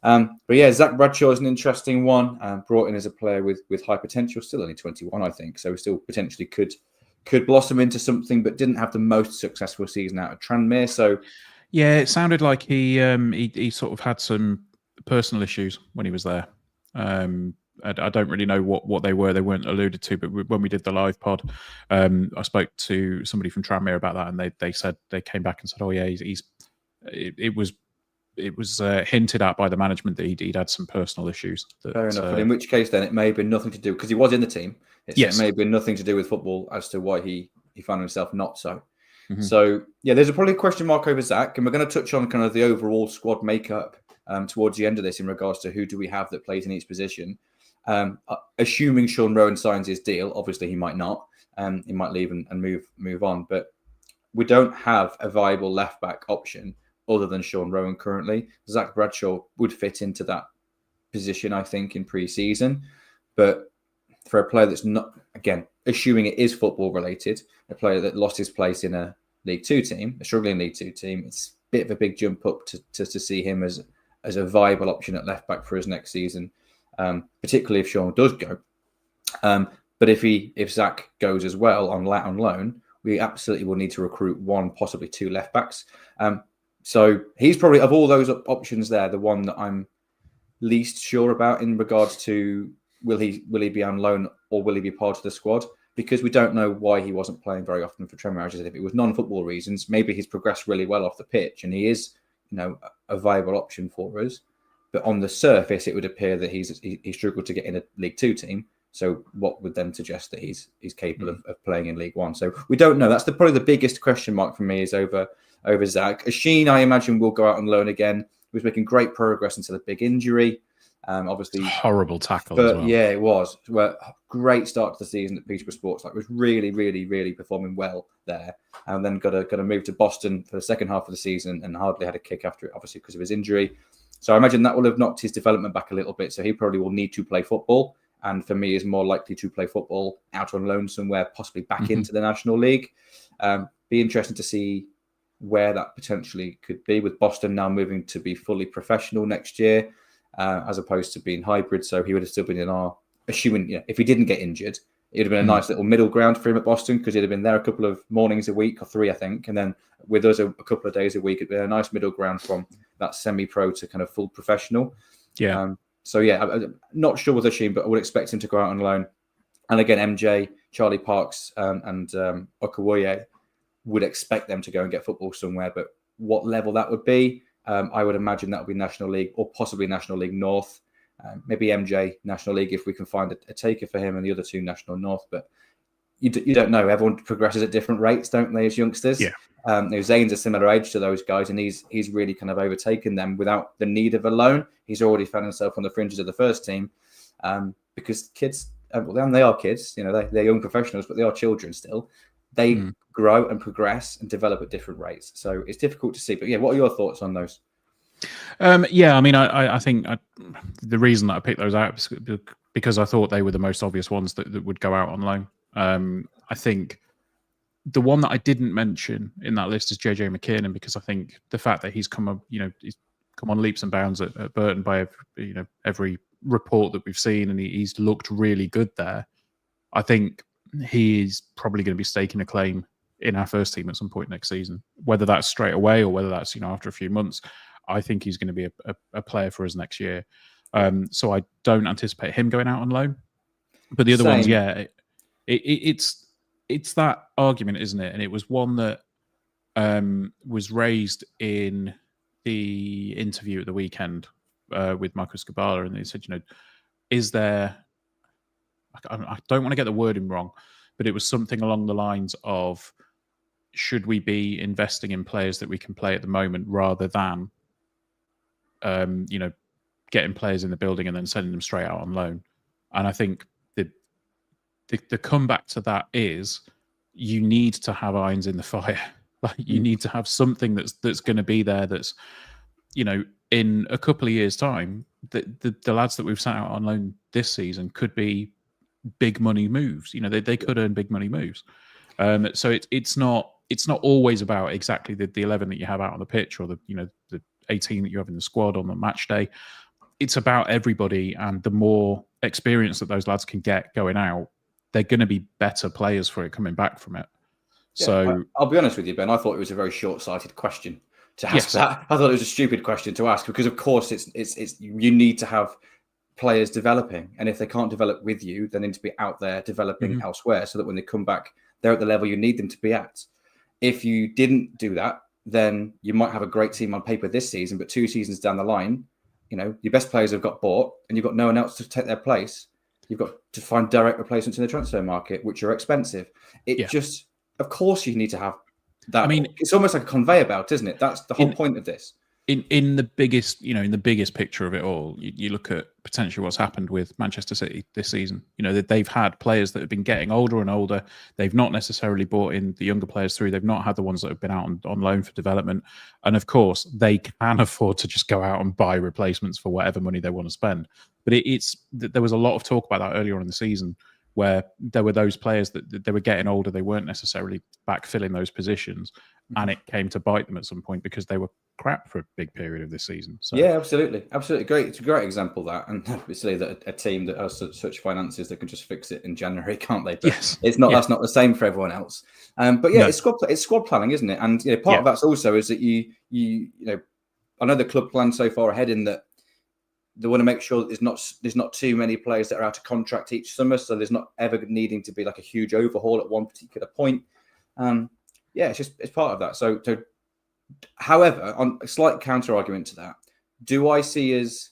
But yeah, Zach Bradshaw is an interesting one. Brought in as a player with high potential, still only 21, I think. So still potentially could blossom into something, but didn't have the most successful season out of Tranmere. So yeah, it sounded like he sort of had some personal issues when he was there. I don't really know what they were. They weren't alluded to, but when we did the live pod, I spoke to somebody from Tranmere about that, and they said they came back and said, "Oh yeah, it was hinted at by the management that he'd had some personal issues." Fair enough. But in which case, then it may have been nothing to do, because he was in the team. It may have been nothing to do with football as to why he found himself not so. Mm-hmm. So yeah, there's probably a question mark over Zach, and we're going to touch on kind of the overall squad makeup towards the end of this in regards to who do we have that plays in each position. Assuming Sean Rowan signs his deal, obviously he might not. He might leave and move on. But we don't have a viable left back option other than Sean Rowan currently. Zach Bradshaw would fit into that position, I think, in pre-season. But for a player that's not, again, assuming it is football related, a player that lost his place in a League Two team, a struggling League Two team, it's a bit of a big jump up to see him as a viable option at left back for his next season. Particularly if Sean does go. But if Zach goes as well on loan, we absolutely will need to recruit one, possibly two left backs. So he's probably, of all those options there, the one that I'm least sure about in regards to will he be on loan or will he be part of the squad? Because we don't know why he wasn't playing very often for Tranmere. If it was non-football reasons, maybe he's progressed really well off the pitch and he is, a viable option for us. But on the surface, it would appear that he struggled to get in a League Two team. So what would then suggest that he's capable of playing in League One? So we don't know. That's probably the biggest question mark for me is over Zach. Asheen, I imagine, will go out on loan again. He was making great progress until a big injury. Obviously, horrible tackle but as well. Yeah, it was. Well, great start to the season at Peterborough Sports. Like, was really, really, really performing well there. And then got to move to Boston for the second half of the season and hardly had a kick after it, obviously because of his injury. So I imagine that will have knocked his development back a little bit. So he probably will need to play football. And for me, is more likely to play football out on loan somewhere, possibly back into the National League. Be interesting to see where that potentially could be, with Boston now moving to be fully professional next year, as opposed to being hybrid. So he would have still been in our, assuming, if he didn't get injured, it would have been a nice little middle ground for him at Boston, because he'd have been there a couple of mornings a week, or 3, I think. And then with us a couple of days a week, it'd be a nice middle ground from that semi-pro to kind of full professional. Yeah. So yeah, I'm not sure with Asheen, but I would expect him to go out on loan. And again, MJ, Charlie Parks, and Okawoye would expect them to go and get football somewhere. But what level that would be, I would imagine that would be National League or possibly National League North. Maybe MJ National League if we can find a taker for him, and the other two National North. But you don't know. Everyone progresses at different rates, don't they, as youngsters? Yeah. Zane's a similar age to those guys, and he's really kind of overtaken them without the need of a loan. He's already found himself on the fringes of the first team, because kids, well, they are kids. They're young professionals, but they are children still. They grow and progress and develop at different rates. So it's difficult to see. But yeah, what are your thoughts on those? Yeah, I mean, I think the reason that I picked those out is because I thought they were the most obvious ones that would go out on loan. I think the one that I didn't mention in that list is JJ McKiernan, because I think the fact that he's come on leaps and bounds at Burton by every report that we've seen, and he's looked really good there. I think he's probably going to be staking a claim in our first team at some point next season, whether that's straight away or whether that's after a few months. I think he's going to be a player for us next year. So I don't anticipate him going out on loan. But the other Same. ones, yeah, it's that argument, isn't it? And it was one that was raised in the interview at the weekend with Marcus Gabala, and they said, is there? I don't want to get the wording wrong, but it was something along the lines of, should we be investing in players that we can play at the moment rather than, getting players in the building and then sending them straight out on loan? And I think the comeback to that is, you need to have irons in the fire. Like, you need to have something that's going to be there. That's, in a couple of years' time, the lads that we've sent out on loan this season could be big money moves. They could earn big money moves. So it's not always about exactly the 11 that you have out on the pitch, or the 18 that you have in the squad on the match day. It's about everybody, and the more experience that those lads can get going out, they're going to be better players for it coming back from it. Yeah, so I'll be honest with you, Ben. I thought it was a very short-sighted question to ask. That I thought it was a stupid question to ask, because of course it's you need to have players developing, and if they can't develop with you, they need to be out there developing elsewhere, so that when they come back, they're at the level you need them to be at. If you didn't do that, then you might have a great team on paper this season, but 2 seasons down the line, your best players have got bought, and you've got no one else to take their place. You've got to find direct replacements in the transfer market, which are expensive. Of course, you need to have that. I mean, it's almost like a conveyor belt, isn't it? That's the whole point of this. In the biggest, in the biggest picture of it all, you look at potentially what's happened with Manchester City this season. That they've had players that have been getting older and older. They've not necessarily brought in the younger players through. They've not had the ones that have been out on loan for development. And of course, they can afford to just go out and buy replacements for whatever money they want to spend. But there was a lot of talk about that earlier on in the season, where there were those players that they were getting older. They weren't necessarily backfilling those positions. And it came to bite them at some point, because they were crap for a big period of this season. So yeah, absolutely. Great. It's a great example, that. And obviously that a team that has such finances, that can just fix it in January, can't they? But yes. It's not. Yeah. That's not the same for everyone else. But yeah, no. It's squad planning, isn't it? And part of that's also is that you I know the club plan so far ahead in that they want to make sure that there's not too many players that are out of contract each summer, so there's not ever needing to be like a huge overhaul at one particular point. It's part of that. So however, on a slight counter argument to that, do I see us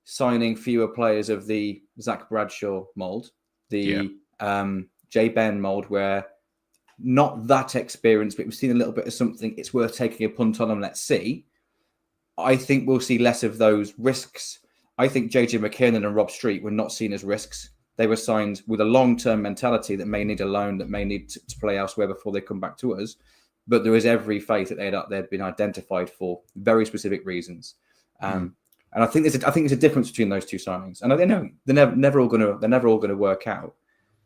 signing fewer players of the Zach Bradshaw mold, the Jay Ben mold, where not that experienced, but we've seen a little bit of something, it's worth taking a punt on them, let's see. I think we'll see less of those risks. I think JJ McKinnon and Rob Street were not seen as risks. They were signed with a long-term mentality that may need a loan, that may need to play elsewhere before they come back to us. But there is every faith that they'd been identified for very specific reasons. And I think there's a difference between those two signings. And I know they're never all going to work out.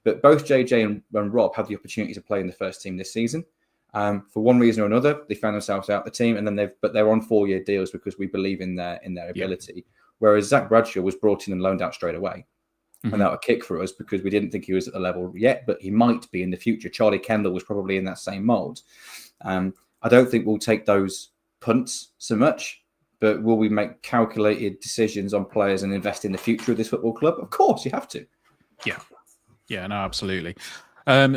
But both JJ and Rob have the opportunity to play in the first team this season. For one reason or another, they found themselves out the team, and then they're on 4-year deals because we believe in their ability. Yeah. Whereas Zach Bradshaw was brought in and loaned out straight away, without a kick for us, because we didn't think he was at the level yet, but he might be in the future. Charlie Kendall was probably in that same mold. I don't think we'll take those punts so much, but will we make calculated decisions on players and invest in the future of this football club? Of course, you have to. Yeah, no, absolutely.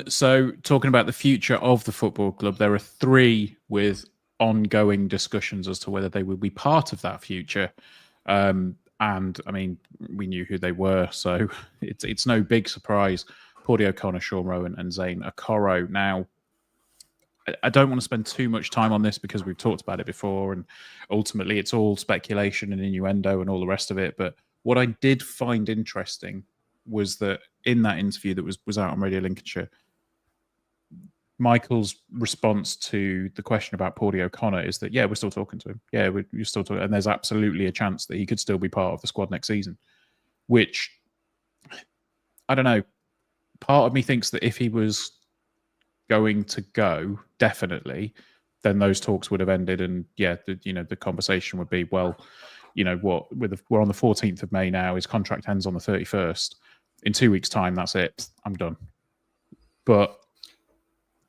So talking about the future of the football club, there are 3 with ongoing discussions as to whether they will be part of that future. And I mean, we knew who they were, so it's no big surprise. Paudie O'Connor, Sean Rowan and Zane Okoro. Now, I don't want to spend too much time on this because we've talked about it before, and ultimately it's all speculation and innuendo and all the rest of it. But what I did find interesting was that in that interview that was out on Radio Lincolnshire, Michael's response to the question about Paudie O'Connor is that, we're still talking to him. Yeah, we're still talking. And there's absolutely a chance that he could still be part of the squad next season, which, I don't know, part of me thinks that if he was going to go, definitely, then those talks would have ended. And the conversation would be, well, we're on the 14th of May now. His contract ends on the 31st. In 2 weeks' time, that's it. I'm done. But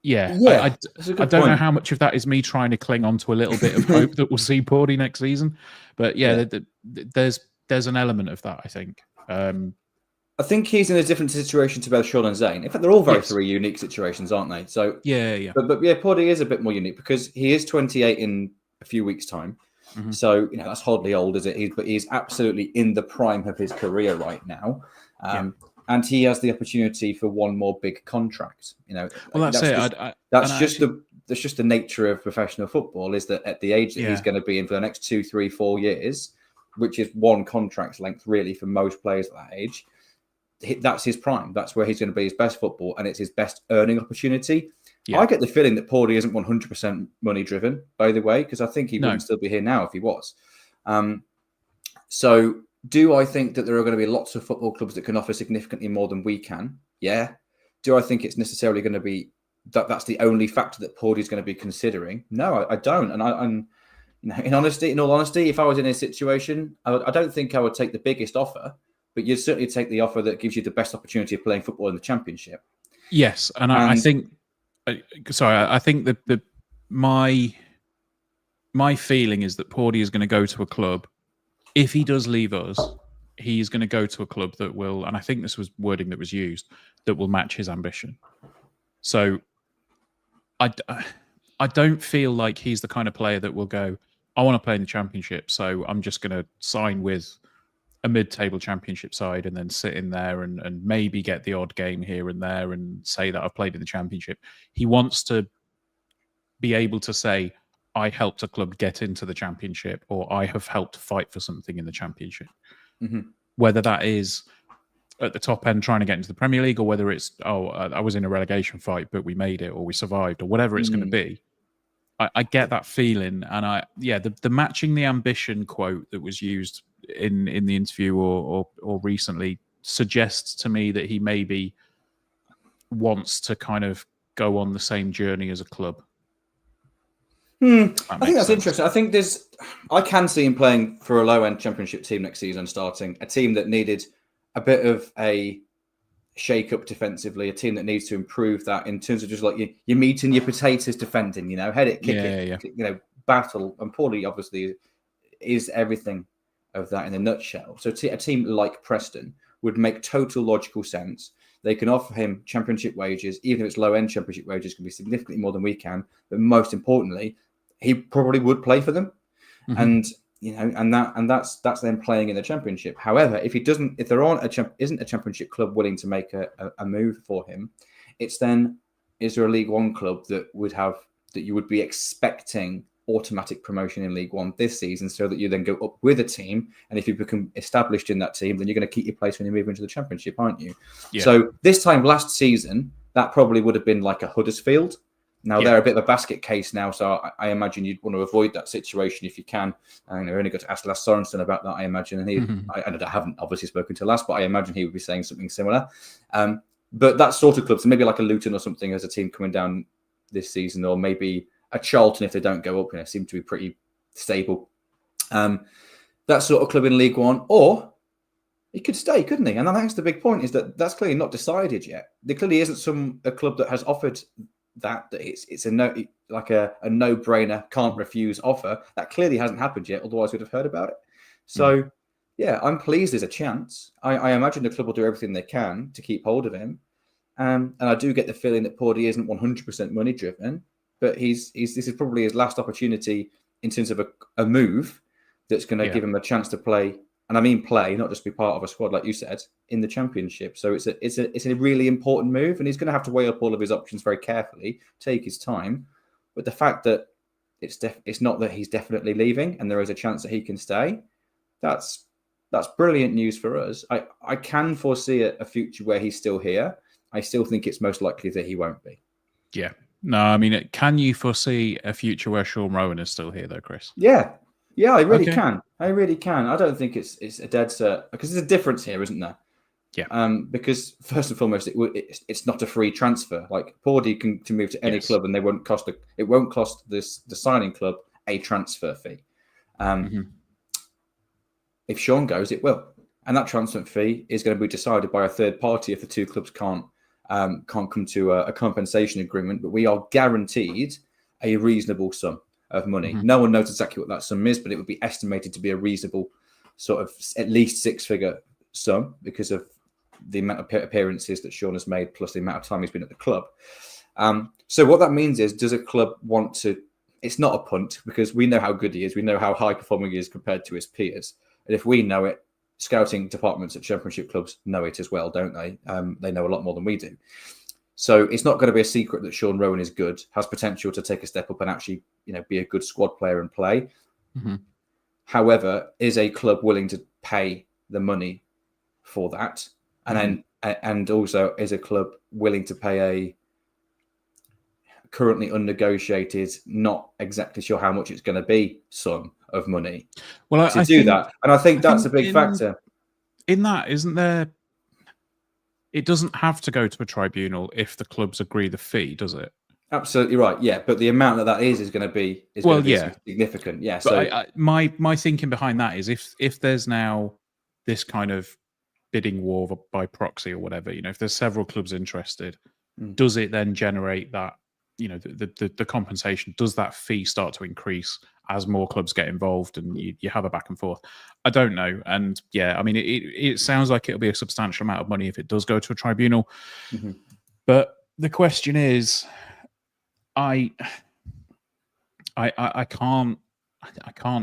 I don't know how much of that is me trying to cling on to a little bit of hope that we'll see Paudie next season. But there's there's an element of that, I think. I think he's in a different situation to both Sean and Zane. In fact, they're all three unique situations, aren't they? So yeah. But Pordy is a bit more unique because he is 28 in a few weeks' time. Mm-hmm. So that's hardly old, is it? But he's absolutely in the prime of his career right now, and he has the opportunity for one more big contract. Well, that's it. That's just the nature of professional football. Is that at the age that he's going to be in for the next 2, 3, 4 years, which is one contract length really for most players at that age. That's his prime. That's where he's going to be his best football, and it's his best earning opportunity. Yeah. I get the feeling that Pordy isn't 100% money driven, by the way, because I think he wouldn't still be here now if he was. So do I think that there are going to be lots of football clubs that can offer significantly more than we can? Yeah. Do I think it's necessarily going to be that's the only factor that Pordy is going to be considering? No, I don't. And in all honesty, if I was in a situation, I don't think I would take the biggest offer. But you'd certainly take the offer that gives you the best opportunity of playing football in the Championship. Yes, and I think. I think that my feeling is that Pordy is going to go to a club. If he does leave us, he's going to go to a club that will, and I think this was wording that was used, that will match his ambition. So, I don't feel like he's the kind of player that will go, I want to play in the Championship, so I'm just going to sign with a mid-table Championship side and then sit in there and maybe get the odd game here and there and say that I've played in the Championship. He wants to be able to say, I helped a club get into the Championship, or I have helped fight for something in the Championship. Mm-hmm. Whether that is at the top end trying to get into the Premier League, or whether it's, I was in a relegation fight, but we made it, or we survived, or whatever it's going to be. I get that feeling. And the matching the ambition quote that was used in the interview or recently suggests to me that he maybe wants to kind of go on the same journey as a club. I think that's interesting. I think I can see him playing for a low-end Championship team next season, starting a team that needed a bit of a shake-up defensively, a team that needs to improve that in terms of just like your meat and your potatoes defending, head it, kick it, battle. And Pordy obviously is everything of that in a nutshell. So a team like Preston would make total logical sense. They can offer him Championship wages, even if it's low-end Championship wages, can be significantly more than we can. But most importantly, he probably would play for them, and that's them playing in the Championship. However, if there isn't a Championship club willing to make a move for him, it's then, is there a League One club that you would be expecting automatic promotion in League One this season, so that you then go up with a team, and if you become established in that team, then you're going to keep your place when you move into the Championship, aren't you? Yeah. So this time last season, that probably would have been like a Huddersfield. Now they're a bit of a basket case now, so I imagine you'd want to avoid that situation if you can. And I only got to ask Lasse Sorensen about that, I imagine, and I haven't obviously spoken to Lasse, but I imagine he would be saying something similar. But that sort of club, so maybe like a Luton or something as a team coming down this season, or maybe a Charlton if they don't go up, seem to be pretty stable. That sort of club in League One, or he could stay, couldn't he? And that's the big point, is that that's clearly not decided yet. There clearly isn't a club that has offered that it's a no-brainer, can't refuse offer. That clearly hasn't happened yet, otherwise we'd have heard about it. So, I'm pleased there's a chance. I imagine the club will do everything they can to keep hold of him. And I do get the feeling that Pordy isn't 100% money-driven, but this is probably his last opportunity in terms of a move that's going to give him a chance to play, and I mean play, not just be part of a squad, like you said, in the Championship. So it's a really important move, and he's going to have to weigh up all of his options very carefully, take his time. But the fact that it's not that he's definitely leaving, and there is a chance that he can stay, that's brilliant news for us. I can foresee a future where he's still here. I still think it's most likely that he won't be. Yeah. No, I mean, can you foresee a future where Sean Rowan is still here, though, Chris? Yeah, I really can. I really can. I don't think it's a dead cert, because there's a difference here, isn't there? Yeah. Because first and foremost, it's not a free transfer. Like Pordy can move to any club, and it won't cost the signing club a transfer fee. If Sean goes, it will, and that transfer fee is going to be decided by a third party if the two clubs can't come to a compensation agreement. But we are guaranteed a reasonable sum of money. No one knows exactly what that sum is, but it would be estimated to be a reasonable sort of at least six-figure sum because of the amount of appearances that Sean has made plus the amount of time he's been at the club. So what that means is, does a club want to? It's not a punt because we know how good he is. We know how high performing he is compared to his peers. And if we know it, scouting departments at Championship clubs know it as well, don't they? They know a lot more than we do. So it's not going to be a secret that Sean Rowan is good, has potential to take a step up and actually, be a good squad player and play. Mm-hmm. However, is a club willing to pay the money for that? And and also, is a club willing to pay a currently unnegotiated, not exactly sure how much it's going to be, sum of money to do that? And I think that's a big factor. In that, isn't there? It doesn't have to go to a tribunal if the clubs agree the fee, does it? Absolutely right. Yeah, but the amount that is going to be significant. Yeah. But so my thinking behind that is if there's now this kind of bidding war by proxy or whatever, if there's several clubs interested, does it then generate that, the compensation? Does that fee start to increase as more clubs get involved and you have a back and forth? I don't know. And yeah, I mean, it sounds like it'll be a substantial amount of money if it does go to a tribunal. Mm-hmm. But the question is, I can't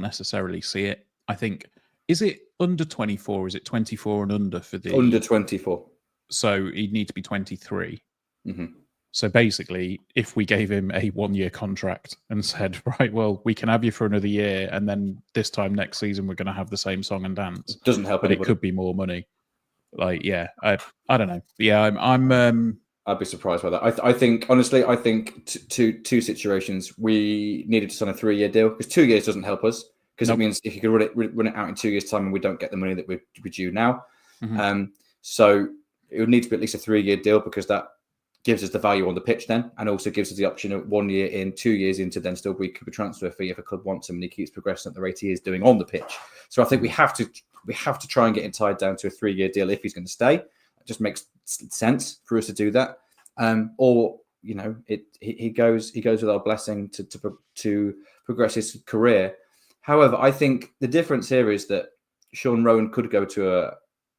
necessarily see it. I think, is it under 24? Is it 24 and under for the under 24? So he'd need to be 23. Mm-hmm. So basically, if we gave him a 1-year contract and said, right, well, we can have you for another year, and then this time next season we're going to have the same song and dance. It doesn't help, but anybody. It could be more money. Like, yeah, I don't know. Yeah, I'm. I'd be surprised by that. I think honestly, two situations. We needed to sign a 3-year deal because 2 years doesn't help us because it means if you could run it out in 2 years' time and we don't get the money that we're due now. Mm-hmm. So it would need to be at least a 3-year deal because that gives us the value on the pitch then, and also gives us the option of 1 year in, 2 years into, then still recoup a transfer fee if a club wants him and he keeps progressing at the rate he is doing on the pitch. So I think we have to try and get him tied down to a 3-year deal if he's going to stay. It just makes sense for us to do that. Or he goes with our blessing to progress his career. However, I think the difference here is that Sean Rowan could go to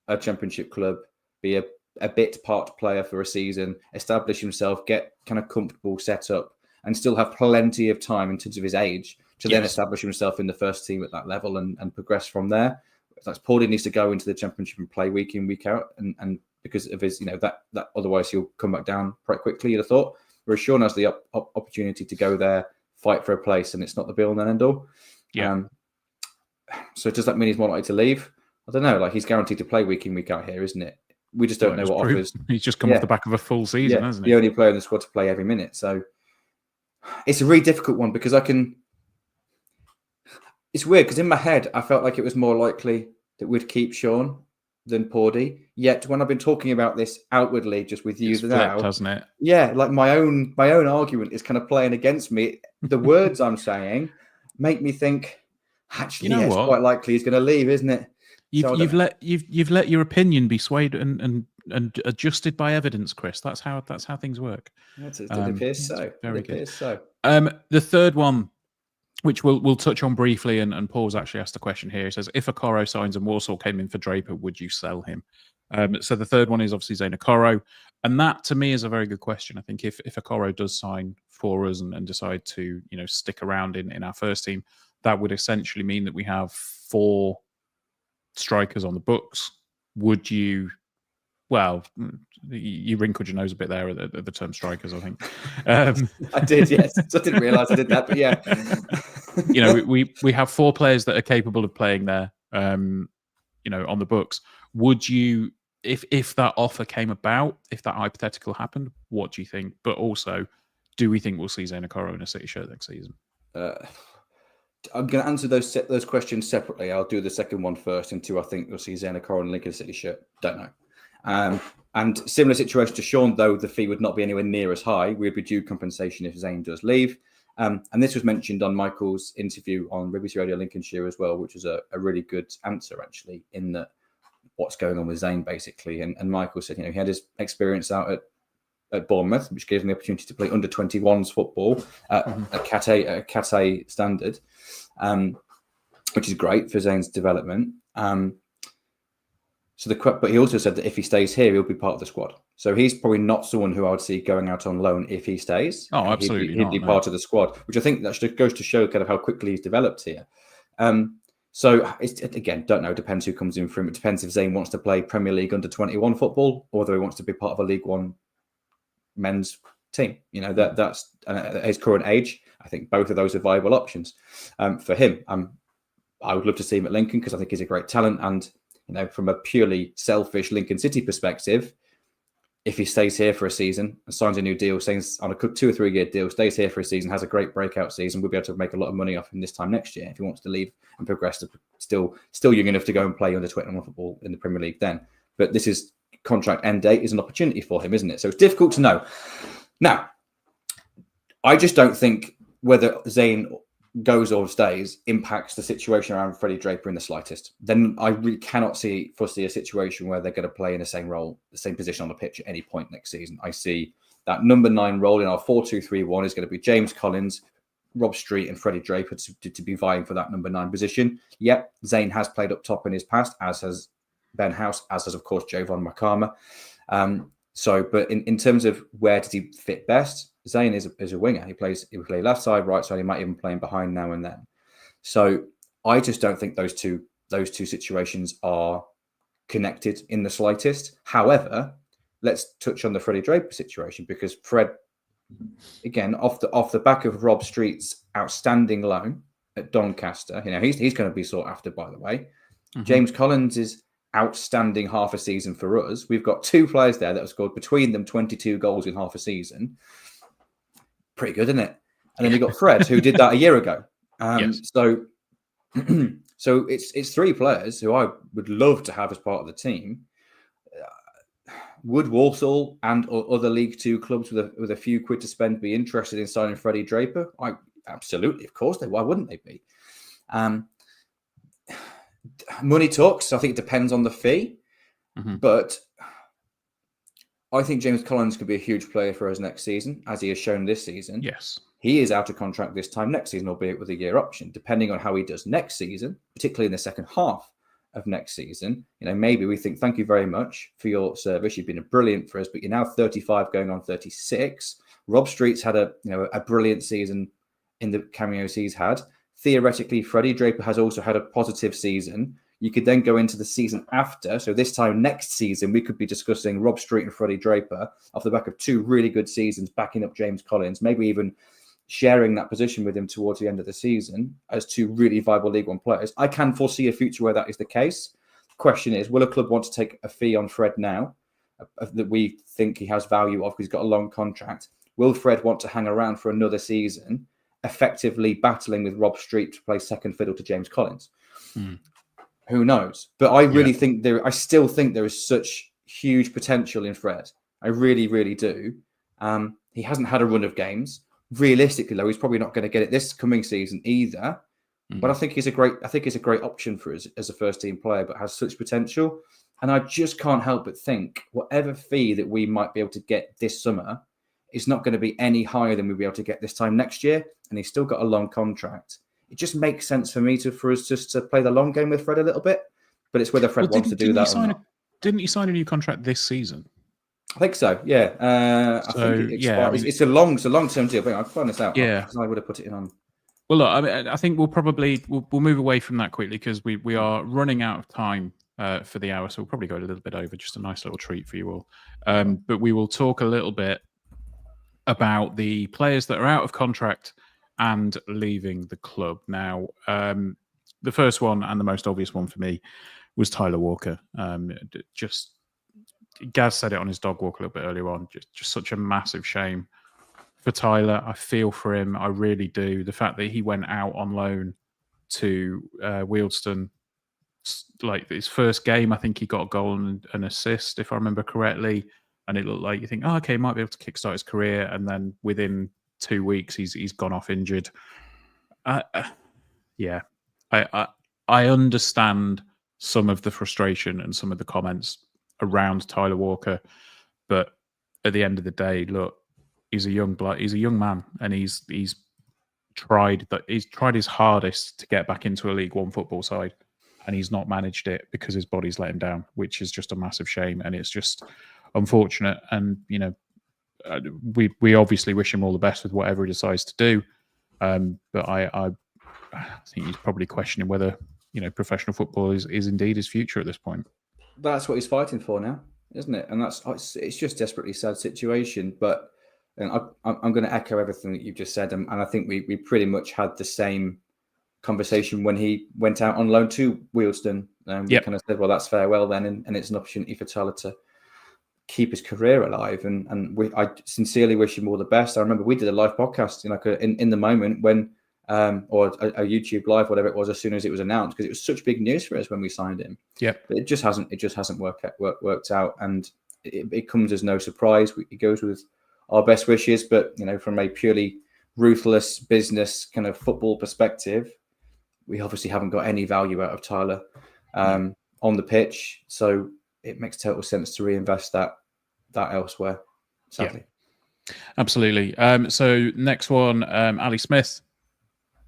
a Championship club, be a bit part player for a season, establish himself, get kind of comfortable, set up, and still have plenty of time in terms of his age to then establish himself in the first team at that level and progress from there. That's Paulie needs to go into the Championship and play week in, week out, and because of his, that otherwise he'll come back down quite quickly, you'd have thought. Whereas Sean has the opportunity to go there, fight for a place, and it's not the be all and end all. Yeah. So does that mean he's more likely to leave? I don't know. Like, he's guaranteed to play week in, week out here, isn't it? We just don't know what offers. He's just come off the back of a full season, hasn't he? The only player in the squad to play every minute. So it's a really difficult one because it's weird because in my head, I felt like it was more likely that we'd keep Sean than Paulie. Yet when I've been talking about this outwardly, just with you now, doesn't it? Yeah, like my own argument is kind of playing against me. The words I'm saying make me think, actually, it's quite likely he's going to leave, isn't it? You've let your opinion be swayed and adjusted by evidence, Chris. That's how things work. It appears so. Very good. So the third one, which we'll touch on briefly, and Paul's actually asked a question here. He says, if Okoro signs and Warsaw came in for Draper, would you sell him? So the third one is obviously Zane Okoro, and that to me is a very good question. I think if Okoro does sign for us and decide to stick around in our first team, that would essentially mean that we have 4 strikers on the books. Would you? Well, you wrinkled your nose a bit there at the term strikers, I think. I did, yes. I didn't realise I did that, but yeah. We have 4 players that are capable of playing there, on the books. Would you, if that offer came about, if that hypothetical happened, what do you think? But also, do we think we'll see Zane Okoro in a City shirt next season? I'm going to answer those questions separately. I'll do the second one first. And 2, I think you'll see Zane Okoro in Lincoln City shirt. Don't know. And similar situation to Sean, though the fee would not be anywhere near as high. We'd be due compensation if Zane does leave. And this was mentioned on Michael's interview on BBC Radio Lincolnshire as well, which was a really good answer, actually, in that what's going on with Zane, basically. And Michael said, he had his experience out at Bournemouth, which gave him the opportunity to play under 21s football at a Cat A standard, which is great for Zane's development. But he also said that if he stays here, he'll be part of the squad. So he's probably not someone who I would see going out on loan if he stays. Oh, absolutely He'd be part of the squad, which I think that goes to show kind of how quickly he's developed here. So again, don't know. Depends who comes in for him. It depends if Zayn wants to play Premier League under 21 football, or whether he wants to be part of a League One men's team. That's at his current age. I think both of those are viable options for him. I would love to see him at Lincoln because I think he's a great talent. And from a purely selfish Lincoln City perspective, if he stays here for a season, signs a new deal, stays on a 2 or 3 year deal, stays here for a season, has a great breakout season, we'll be able to make a lot of money off him this time next year. If he wants to leave and progress to still young enough to go and play under 21 football in the Premier League then. But this is contract end date is an opportunity for him, isn't it? So it's difficult to know. Now, I just don't think whether Zayn goes or stays impacts the situation around Freddie Draper in the slightest. Then I really cannot foresee a situation where they're going to play in the same role, the same position on the pitch at any point next season. I see that number 9 role in our 4-2-3-1 is going to be James Collins, Rob Street, and Freddie Draper to be vying for that number 9 position. Yep, Zayn has played up top in his past, as has Ben House, as has of course Jovan Makama. But in terms of where does he fit best, Zayn is a winger. He will play left side, right side. He might even play in behind now and then. So I just don't think those two situations are connected in the slightest. However, let's touch on the Freddie Draper situation, because Fred, again, off the back of Rob Street's outstanding loan at Doncaster, he's going to be sought after, by the way. Mm-hmm. James Collins is outstanding half a season for us. We've got 2 players there that have scored between them 22 goals in half a season. Pretty good, isn't it? And then you've got Fred, who did that a year ago. Yes. So it's 3 players who I would love to have as part of the team. Would Walsall and other League 2 clubs with a few quid to spend be interested in signing Freddie Draper? Absolutely, of course they. Why wouldn't they be? Money talks. I think it depends on the fee, but I think James Collins could be a huge player for us next season, as he has shown this season. Yes. He is out of contract this time next season, albeit with a year option. Depending on how he does next season, particularly in the second half of next season, maybe we think, thank you very much for your service. You've been brilliant for us, but you're now 35 going on 36. Rob Street's had a brilliant season in the cameos he's had. Theoretically, Freddie Draper has also had a positive season. You could then go into the season after. So this time next season, we could be discussing Rob Street and Freddie Draper off the back of 2 really good seasons, backing up James Collins, maybe even sharing that position with him towards the end of the season as 2 really viable League One players. I can foresee a future where that is the case. The question is, will a club want to take a fee on Fred now that we think he has value of because he's got a long contract? Will Fred want to hang around for another season, effectively battling with Rob Street to play second fiddle to James Collins? Who knows? But I really think I still think there is such huge potential in Fred. I really, really do. He hasn't had a run of games. Realistically, though, he's probably not going to get it this coming season either. But I think he's a great option for us as a first team player, but has such potential. And I just can't help but think whatever fee that we might be able to get this summer is not going to be any higher than we'll be able to get this time next year. And he's still got a long contract. It just makes sense for us just to play the long game with Fred a little bit. But it's whether Fred wants to do that or not. Didn't he sign a new contract this season? I think so. Yeah. I think it expires. It's a long-term deal. But I'll find this out. Yeah, I would have put it in on. Well, look, I think we'll move away from that quickly because we are running out of time for the hour, so we'll probably go a little bit over. Just a nice little treat for you all. But we will talk a little bit about the players that are out of contract and leaving the club. Now, the first one and the most obvious one for me was Tyler Walker. Gaz said it on his dog walk a little bit earlier on. Just such a massive shame for Tyler. I feel for him. I really do. The fact that he went out on loan to Wealdstone, like his first game, I think he got a goal and an assist, if I remember correctly. And it looked like you think, he might be able to kickstart his career. And then within 2 weeks, he's gone off injured. I understand some of the frustration and some of the comments around Tyler Walker, but at the end of the day, look, he's a young man, and he's tried his hardest to get back into a League One football side. and he's not managed it because his body's let him down, which is just a massive shame, and it's just unfortunate. And we obviously wish him all the best with whatever he decides to do. But I think he's probably questioning whether professional football is indeed his future at this point. That's what he's fighting for now, isn't it? And it's just desperately sad situation. But I'm going to echo everything that you've just said, and I think we pretty much had the same conversation when he went out on loan to Wealdstone. We kind of said, well, that's farewell then, and it's an opportunity for Tyler to keep his career alive. And I sincerely wish him all the best. I remember we did a live podcast in the moment when, or a YouTube live, whatever it was, as soon as it was announced, because it was such big news for us when we signed him. Yeah, but it just hasn't worked out, and it comes as no surprise. It goes with our best wishes, but from a purely ruthless business kind of football perspective, we obviously haven't got any value out of Tyler on the pitch, so it makes total sense to reinvest that elsewhere, sadly. Yeah, absolutely. So next one, Ali Smith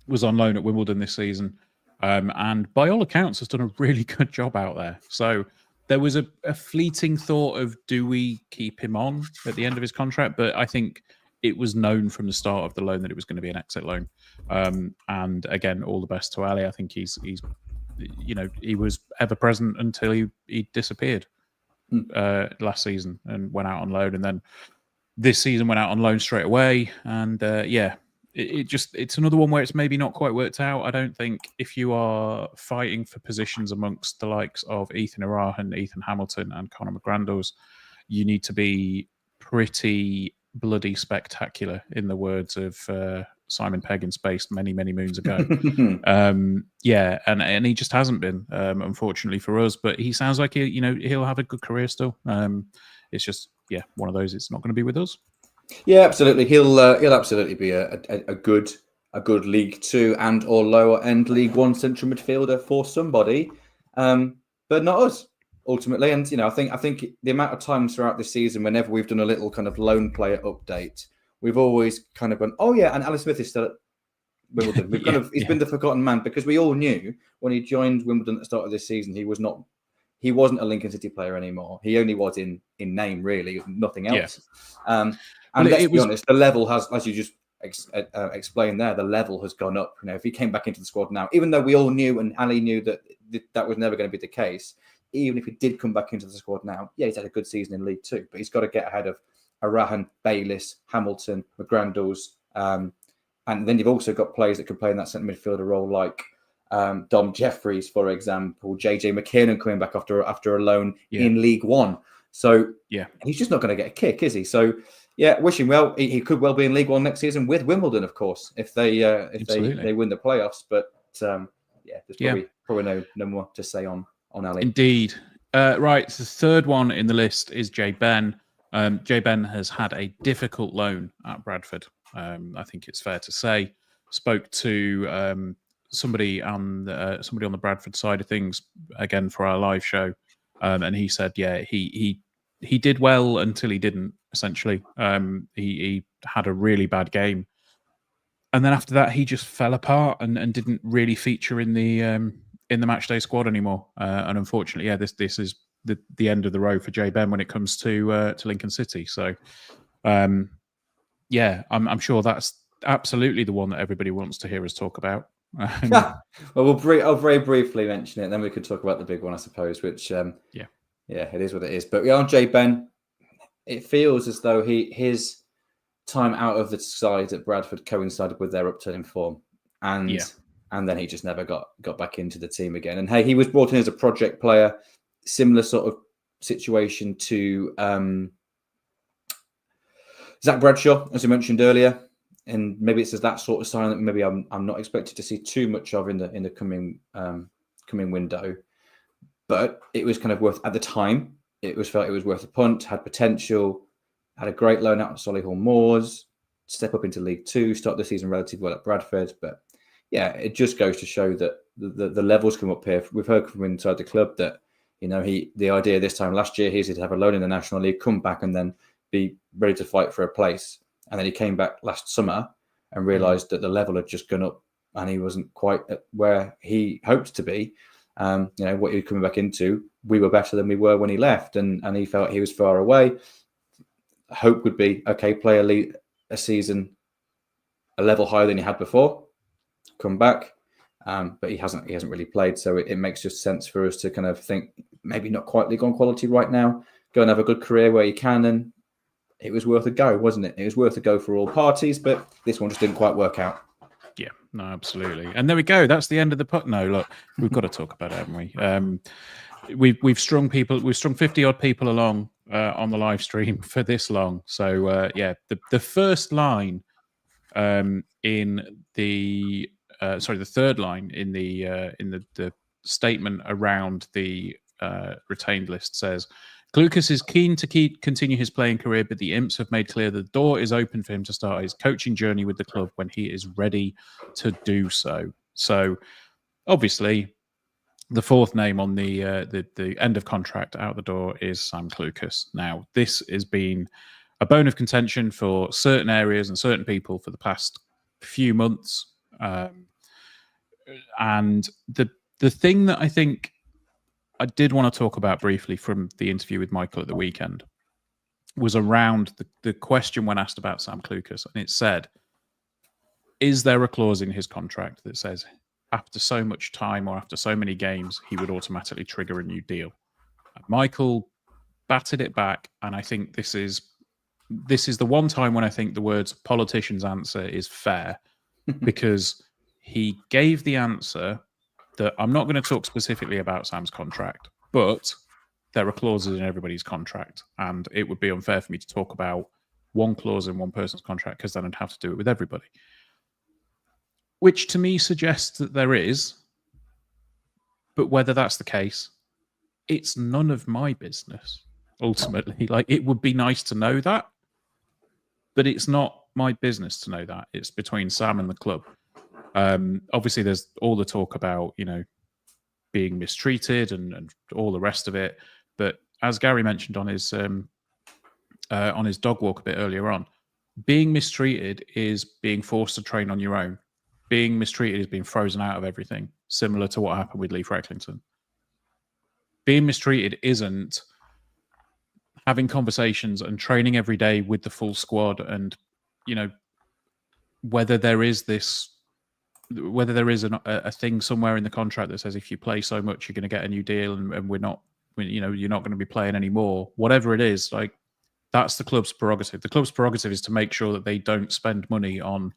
was on loan at Wimbledon this season, and by all accounts has done a really good job out there. So there was a fleeting thought of, do we keep him on at the end of his contract? But I think it was known from the start of the loan that it was going to be an exit loan. And again, all the best to Ali. I think he's he was ever present until he disappeared last season and went out on loan, and then this season went out on loan straight away. And it's another one where it's maybe not quite worked out. I don't think if you are fighting for positions amongst the likes of Ethan Irahan, Ethan Hamilton, and Conor McGrandles, you need to be pretty bloody spectacular, in the words of Simon Pegg in Space many moons ago. And he just hasn't been, unfortunately for us. But he sounds like he'll have a good career still. It's just one of those. It's not going to be with us. Yeah, absolutely. He'll absolutely be a good League Two and or lower end League One central midfielder for somebody, but not us ultimately. And I think the amount of times throughout this season, whenever we've done a little kind of lone player update, we've always kind of gone, oh yeah, and Ali Smith is still at Wimbledon. He's been the forgotten man, because we all knew when he joined Wimbledon at the start of this season, he wasn't a Lincoln City player anymore. He only was in name, really, nothing else. And let's be honest, the level has, as you just explained there, the level has gone up. If he came back into the squad now, even though we all knew and Ali knew that was never going to be the case, even if he did come back into the squad now, he's had a good season in League Two, but he's got to get ahead of Irahan, Bayliss, Hamilton, McGrandles, and then you've also got players that can play in that centre midfielder role, like Dom Jeffries, for example, JJ McKinnon coming back after a loan in League One. So he's just not going to get a kick, is he? So wish him well. He could well be in League One next season with Wimbledon, of course, if they win the playoffs. But there's probably no more to say on Ali. Indeed. Right. So the third one in the list is Jay Ben. Jay Ben has had a difficult loan at Bradford. I think it's fair to say. Spoke to somebody on the Bradford side of things again for our live show, and he said, he did well until he didn't. Essentially, he had a really bad game, and then after that, he just fell apart and didn't really feature in the matchday squad anymore. And unfortunately, this is the end of the road for Jay Ben when it comes to Lincoln City. So, I'm sure that's absolutely the one that everybody wants to hear us talk about. Well, I'll very briefly mention it, and then we could talk about the big one, I suppose. Which, it is what it is. But on Jay Ben, it feels as though his time out of the side at Bradford coincided with their upturn in form, and then he just never got back into the team again. And hey, he was brought in as a project player, similar sort of situation to Zach Bradshaw, as you mentioned earlier. And maybe it's that sort of sign that maybe I'm not expected to see too much of in the coming window. But it was kind of worth, at the time, it was felt it was worth a punt, had potential, had a great loan out of Solihull Moors, step up into League Two, start the season relatively well at Bradford. But it just goes to show that the levels come up here. We've heard from inside the club that the idea this time last year is to have a loan in the National League, come back and then be ready to fight for a place. And then he came back last summer and realised that the level had just gone up and he wasn't quite at where he hoped to be. what he was coming back into, we were better than we were when he left, and he felt he was far away. Hope would be, okay, play a season a level higher than he had before, come back. But he hasn't really played, so it makes just sense for us to kind of think maybe not quite league on quality right now. Go and have a good career where you can, and it was worth a go, wasn't it? It was worth a go for all parties, but this one just didn't quite work out. Yeah, no, absolutely. And there we go. That's the end of the putt. No, look, we've got to talk about it, haven't we? We've strung 50 odd people along on the live stream for this long. So the first line in the the third line in the statement around the retained list says, Lucas is keen to continue his playing career, but the Imps have made clear the door is open for him to start his coaching journey with the club when he is ready to do so. So, obviously, the fourth name on the end of contract out the door is Sam Clucas. Now, this has been a bone of contention for certain areas and certain people for the past few months. And the thing that I think I did want to talk about briefly from the interview with Michael at the weekend was around the question when asked about Sam Clucas. And it said, is there a clause in his contract that says after so much time or after so many games, he would automatically trigger a new deal? And Michael batted it back. And I think this is the one time when I think the words politician's answer is fair, because he gave the answer that I'm not going to talk specifically about Sam's contract, but there are clauses in everybody's contract, and it would be unfair for me to talk about one clause in one person's contract because then I'd have to do it with everybody. Which to me suggests that there is, but whether that's the case, it's none of my business, ultimately. Like, it would be nice to know that, but it's not my business to know that. It's between Sam and the club. Obviously, there's all the talk about, being mistreated and all the rest of it. But as Gary mentioned on his dog walk a bit earlier on, being mistreated is being forced to train on your own. Being mistreated is being frozen out of everything, similar to what happened with Lee Frecklington. Being mistreated isn't having conversations and training every day with the full squad, and whether there is a thing somewhere in the contract that says if you play so much you're going to get a new deal, and you're not going to be playing anymore. Whatever it is, like, that's the club's prerogative. The club's prerogative is to make sure that they don't spend money on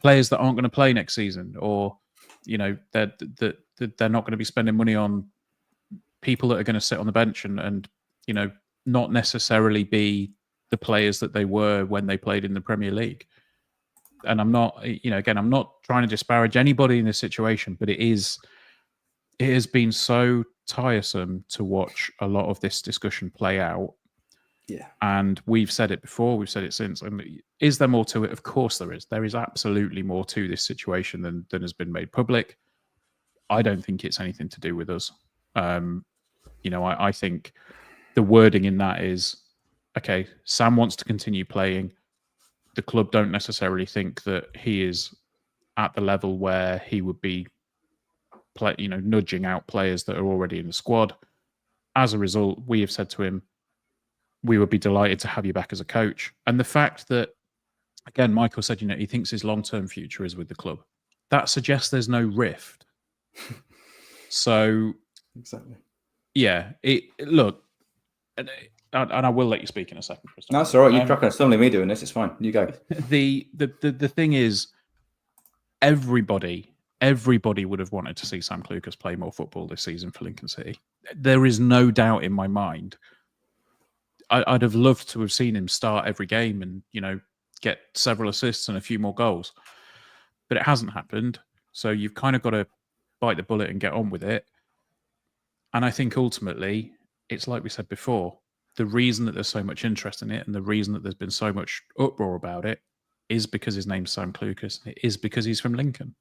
players that aren't going to play next season, or that they're not going to be spending money on people that are going to sit on the bench and not necessarily be the players that they were when they played in the Premier League. And I'm not, I'm not trying to disparage anybody in this situation, but it has been so tiresome to watch a lot of this discussion play out. Yeah. And we've said it before, we've said it since. And is there more to it? Of course there is. There is absolutely more to this situation than has been made public. I don't think it's anything to do with us. I think the wording in that is, okay, Sam wants to continue playing. The club don't necessarily think that he is at the level where he would be nudging out players that are already in the squad. As a result, we have said to him, we would be delighted to have you back as a coach. And the fact that, again, Michael said, he thinks his long-term future is with the club. That suggests there's no rift. So, exactly. Yeah, look, and I will let you speak in a second, Christopher. No, that's all right. You're cracking. It's only me doing this. It's fine. You go. The thing is, everybody would have wanted to see Sam Clucas play more football this season for Lincoln City. There is no doubt in my mind. I'd have loved to have seen him start every game and get several assists and a few more goals, but it hasn't happened. So you've kind of got to bite the bullet and get on with it. And I think ultimately, it's like we said before, the reason that there's so much interest in it and the reason that there's been so much uproar about it is because his name's Sam Clucas. It is because he's from Lincoln.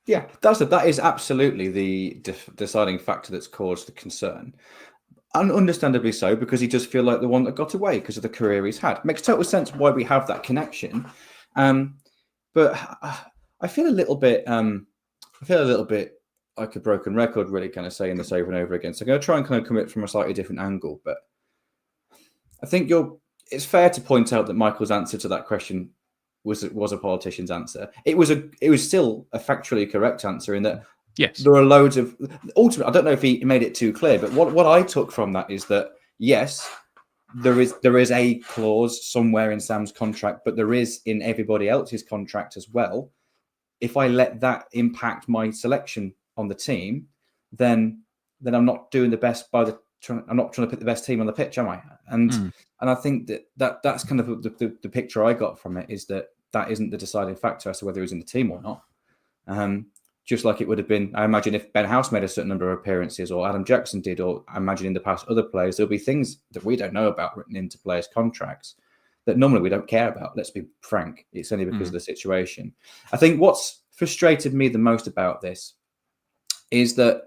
Yeah, that is absolutely the deciding factor that's caused the concern. And understandably so, because he does feel like the one that got away because of the career he's had. Makes total sense why we have that connection. But I feel a little bit like a broken record, really kind of saying this over and over again. So I'm going to try and kind of come at it from a slightly different angle. But I think it's fair to point out that Michael's answer to that question was a politician's answer. It was still a factually correct answer in that yes, there are loads of ultimately. I don't know if he made it too clear, but what I took from that is that yes, there is a clause somewhere in Sam's contract, but there is in everybody else's contract as well. If I let that impact my selection on the team, then I'm not doing the best I'm not trying to put the best team on the pitch, am I? And I think that's kind of the picture I got from it, is that isn't the deciding factor as to whether he's in the team or not. Just like it would have been, I imagine, if Ben House made a certain number of appearances, or Adam Jackson did, or I imagine in the past other players, there'll be things that we don't know about written into players' contracts that normally we don't care about. Let's be frank. It's only because of the situation. I think what's frustrated me the most about this is that,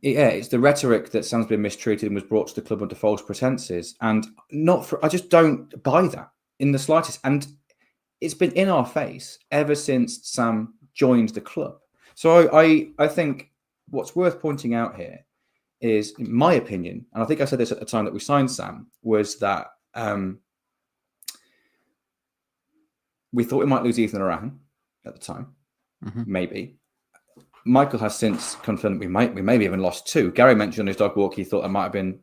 it's the rhetoric that Sam's been mistreated and was brought to the club under false pretenses. And I just don't buy that in the slightest. And it's been in our face ever since Sam joined the club. So I think what's worth pointing out here is, in my opinion, and I think I said this at the time that we signed Sam, was that we thought we might lose Ethan Arahan at the time, maybe. Michael has since confirmed we maybe even lost two. Gary mentioned on his dog walk he thought it might have been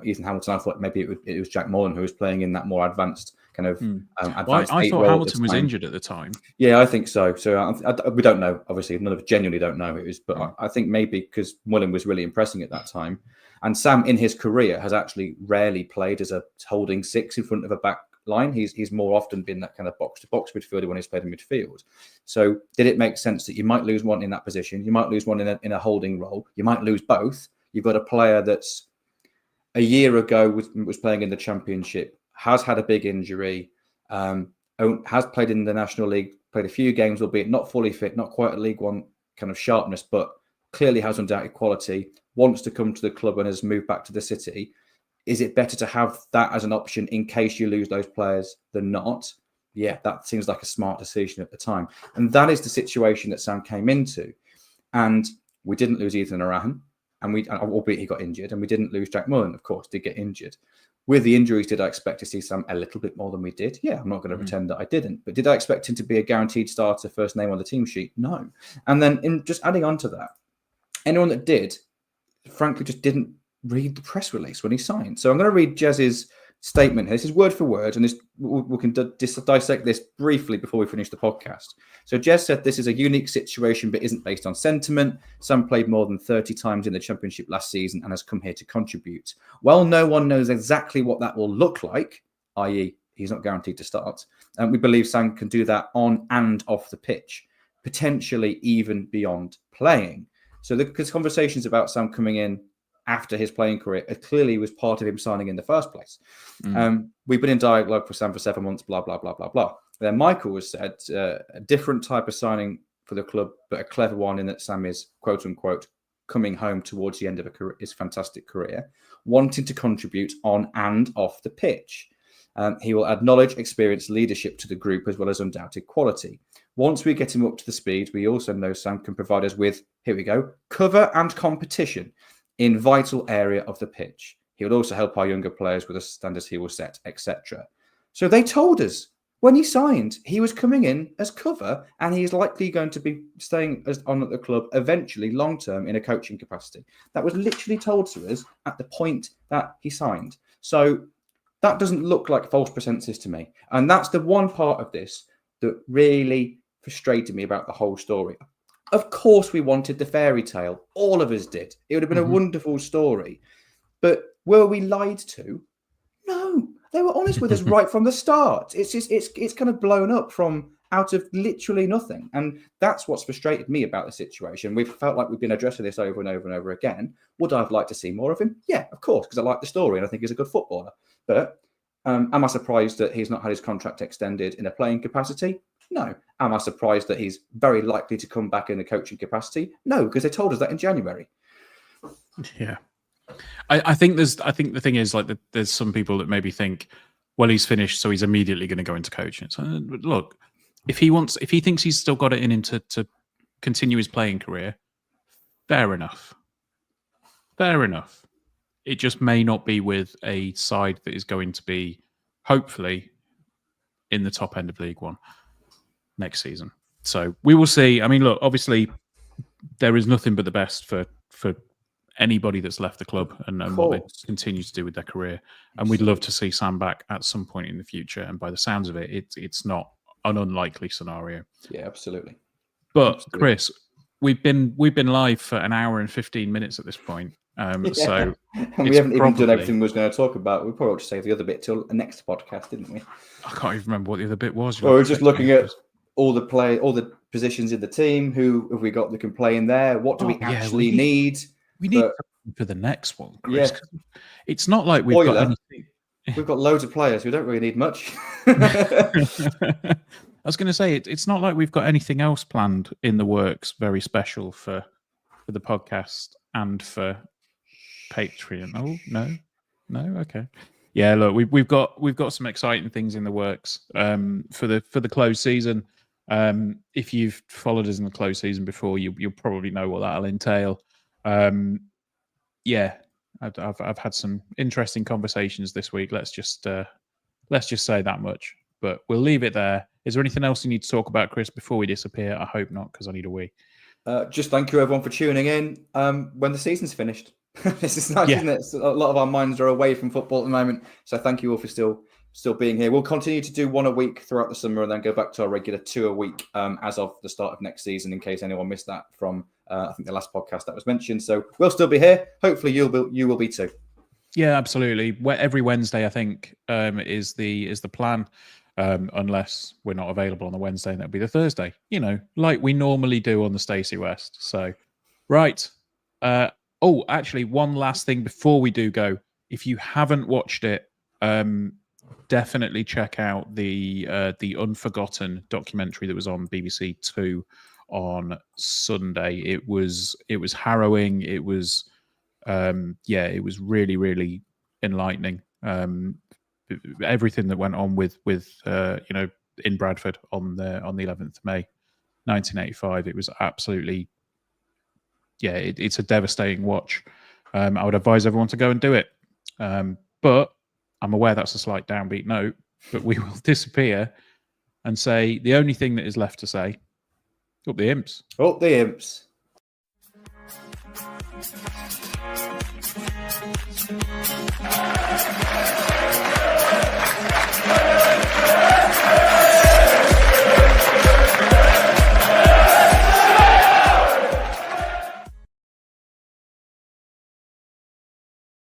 Ethan Hamilton. I thought maybe it was Jack Mullen who was playing in that more advanced kind of advanced. I thought Hamilton was injured at the time. Yeah, I think so. So we don't know. Obviously, none of us genuinely don't know who it was, but I think maybe because Mullen was really impressing at that time, and Sam in his career has actually rarely played as a holding six in front of a back line. He's more often been that kind of box to box midfielder when he's played in midfield. So did it make sense that you might lose one in that position? You might lose one in a holding role. You might lose both. You've got a player that's a year ago was playing in the Championship, has had a big injury, has played in the National League, played a few games, albeit not fully fit, not quite at League One kind of sharpness, but clearly has undoubted quality, wants to come to the club and has moved back to the city. Is it better to have that as an option in case you lose those players than not? Yeah, that seems like a smart decision at the time. And that is the situation that Sam came into. And we didn't lose Ethan Arahan, albeit he got injured, and we didn't lose Jack Mullen, of course, did get injured. With the injuries, did I expect to see Sam a little bit more than we did? Yeah, I'm not going to pretend that I didn't. But did I expect him to be a guaranteed starter, first name on the team sheet? No. And then just adding on to that, anyone that did, frankly, just didn't read the press release when he signed. So I'm going to read Jez's statement here. This is word for word, and we can dissect this briefly before we finish the podcast. So Jez said this is a unique situation, but isn't based on sentiment. Sam played more than 30 times in the Championship last season and has come here to contribute. Well, no one knows exactly what that will look like, i.e. he's not guaranteed to start. And we believe Sam can do that on and off the pitch, potentially even beyond playing. So because conversations about Sam coming in after his playing career, it clearly was part of him signing in the first place. We've been in dialogue for Sam for 7 months, blah, blah, blah, blah, blah. Then Michael has said a different type of signing for the club, but a clever one in that Sam is, quote unquote, coming home towards the end of his fantastic career, wanting to contribute on and off the pitch. He will add knowledge, experience, leadership to the group, as well as undoubted quality. Once we get him up to the speed, we also know Sam can provide us with, here we go, cover and competition in vital area of the pitch. He would also help our younger players with the standards he will set, etc. So they told us when he signed, he was coming in as cover, and he is likely going to be staying on at the club eventually, long-term, in a coaching capacity. That was literally told to us at the point that he signed. So that doesn't look like false pretenses to me. And that's the one part of this that really frustrated me about the whole story. Of course, we wanted the fairy tale. All of us did. It would have been a wonderful story. But were we lied to? No. They were honest with us right from the start. It's kind of blown up from out of literally nothing. And that's what's frustrated me about the situation. We've felt like we've been addressing this over and over and over again. Would I have liked to see more of him? Yeah, of course, because I like the story and I think he's a good footballer. But am I surprised that he's not had his contract extended in a playing capacity? No. Am I surprised that he's very likely to come back in a coaching capacity? No, because they told us that in January. Yeah. I think the thing is, like, there's some people that maybe think, well, he's finished, so he's immediately going to go into coaching. So look, if he thinks he's still got it in him to continue his playing career, Fair enough. Fair enough. It just may not be with a side that is going to be, hopefully, in the top end of League One next season. So we will see. I mean, look, obviously, there is nothing but the best for anybody that's left the club and what they continue to do with their career. And we'd love to see Sam back at some point in the future. And by the sounds of it, it's not an unlikely scenario. Yeah, absolutely. But Chris, we've been live for an hour and 15 minutes at this point. So and we haven't even done everything we was going to talk about. We probably ought to save the other bit till the next podcast, didn't we? I can't even remember what the other bit was. Well, we were just looking at all the positions in the team. Who have we got that can play in there? What do we actually need? We need for the next one, Chris. Yeah. It's not like we've got anything. We've got loads of players. We don't really need much. I was going to say, it's not like we've got anything else planned in the works very special for the podcast and for Patreon. Oh, no, okay. Yeah, look, we've got some exciting things in the works for the closed season. If you've followed us in the closed season before, you'll probably know what that'll entail. Yeah, I've had some interesting conversations this week. Let's just say that much. But we'll leave it there. Is there anything else you need to talk about, Chris, before we disappear? I hope not, because I need a wee. Just thank you, everyone, for tuning in when the season's finished. This is nice, isn't it? So a lot of our minds are away from football at the moment. So thank you all for still being here. We'll continue to do one a week throughout the summer and then go back to our regular 2 a week as of the start of next season, in case anyone missed that from, I think, the last podcast that was mentioned. So we'll still be here. Hopefully you will be too. Yeah, absolutely. Every Wednesday, I think, is the plan. Unless we're not available on the Wednesday, and that'll be the Thursday, like we normally do on the Stacey West. So, right. Actually, one last thing before we do go. If you haven't watched it, definitely check out the Unforgotten documentary that was on BBC Two on Sunday. It was harrowing. It was, it was really, really enlightening. Everything that went on with in Bradford on the 11th of May 1985, it was absolutely it's a devastating watch. I would advise everyone to go and do it, but I'm aware that's a slight downbeat note, but we will disappear and say the only thing that is left to say, up the imps. Up the imps.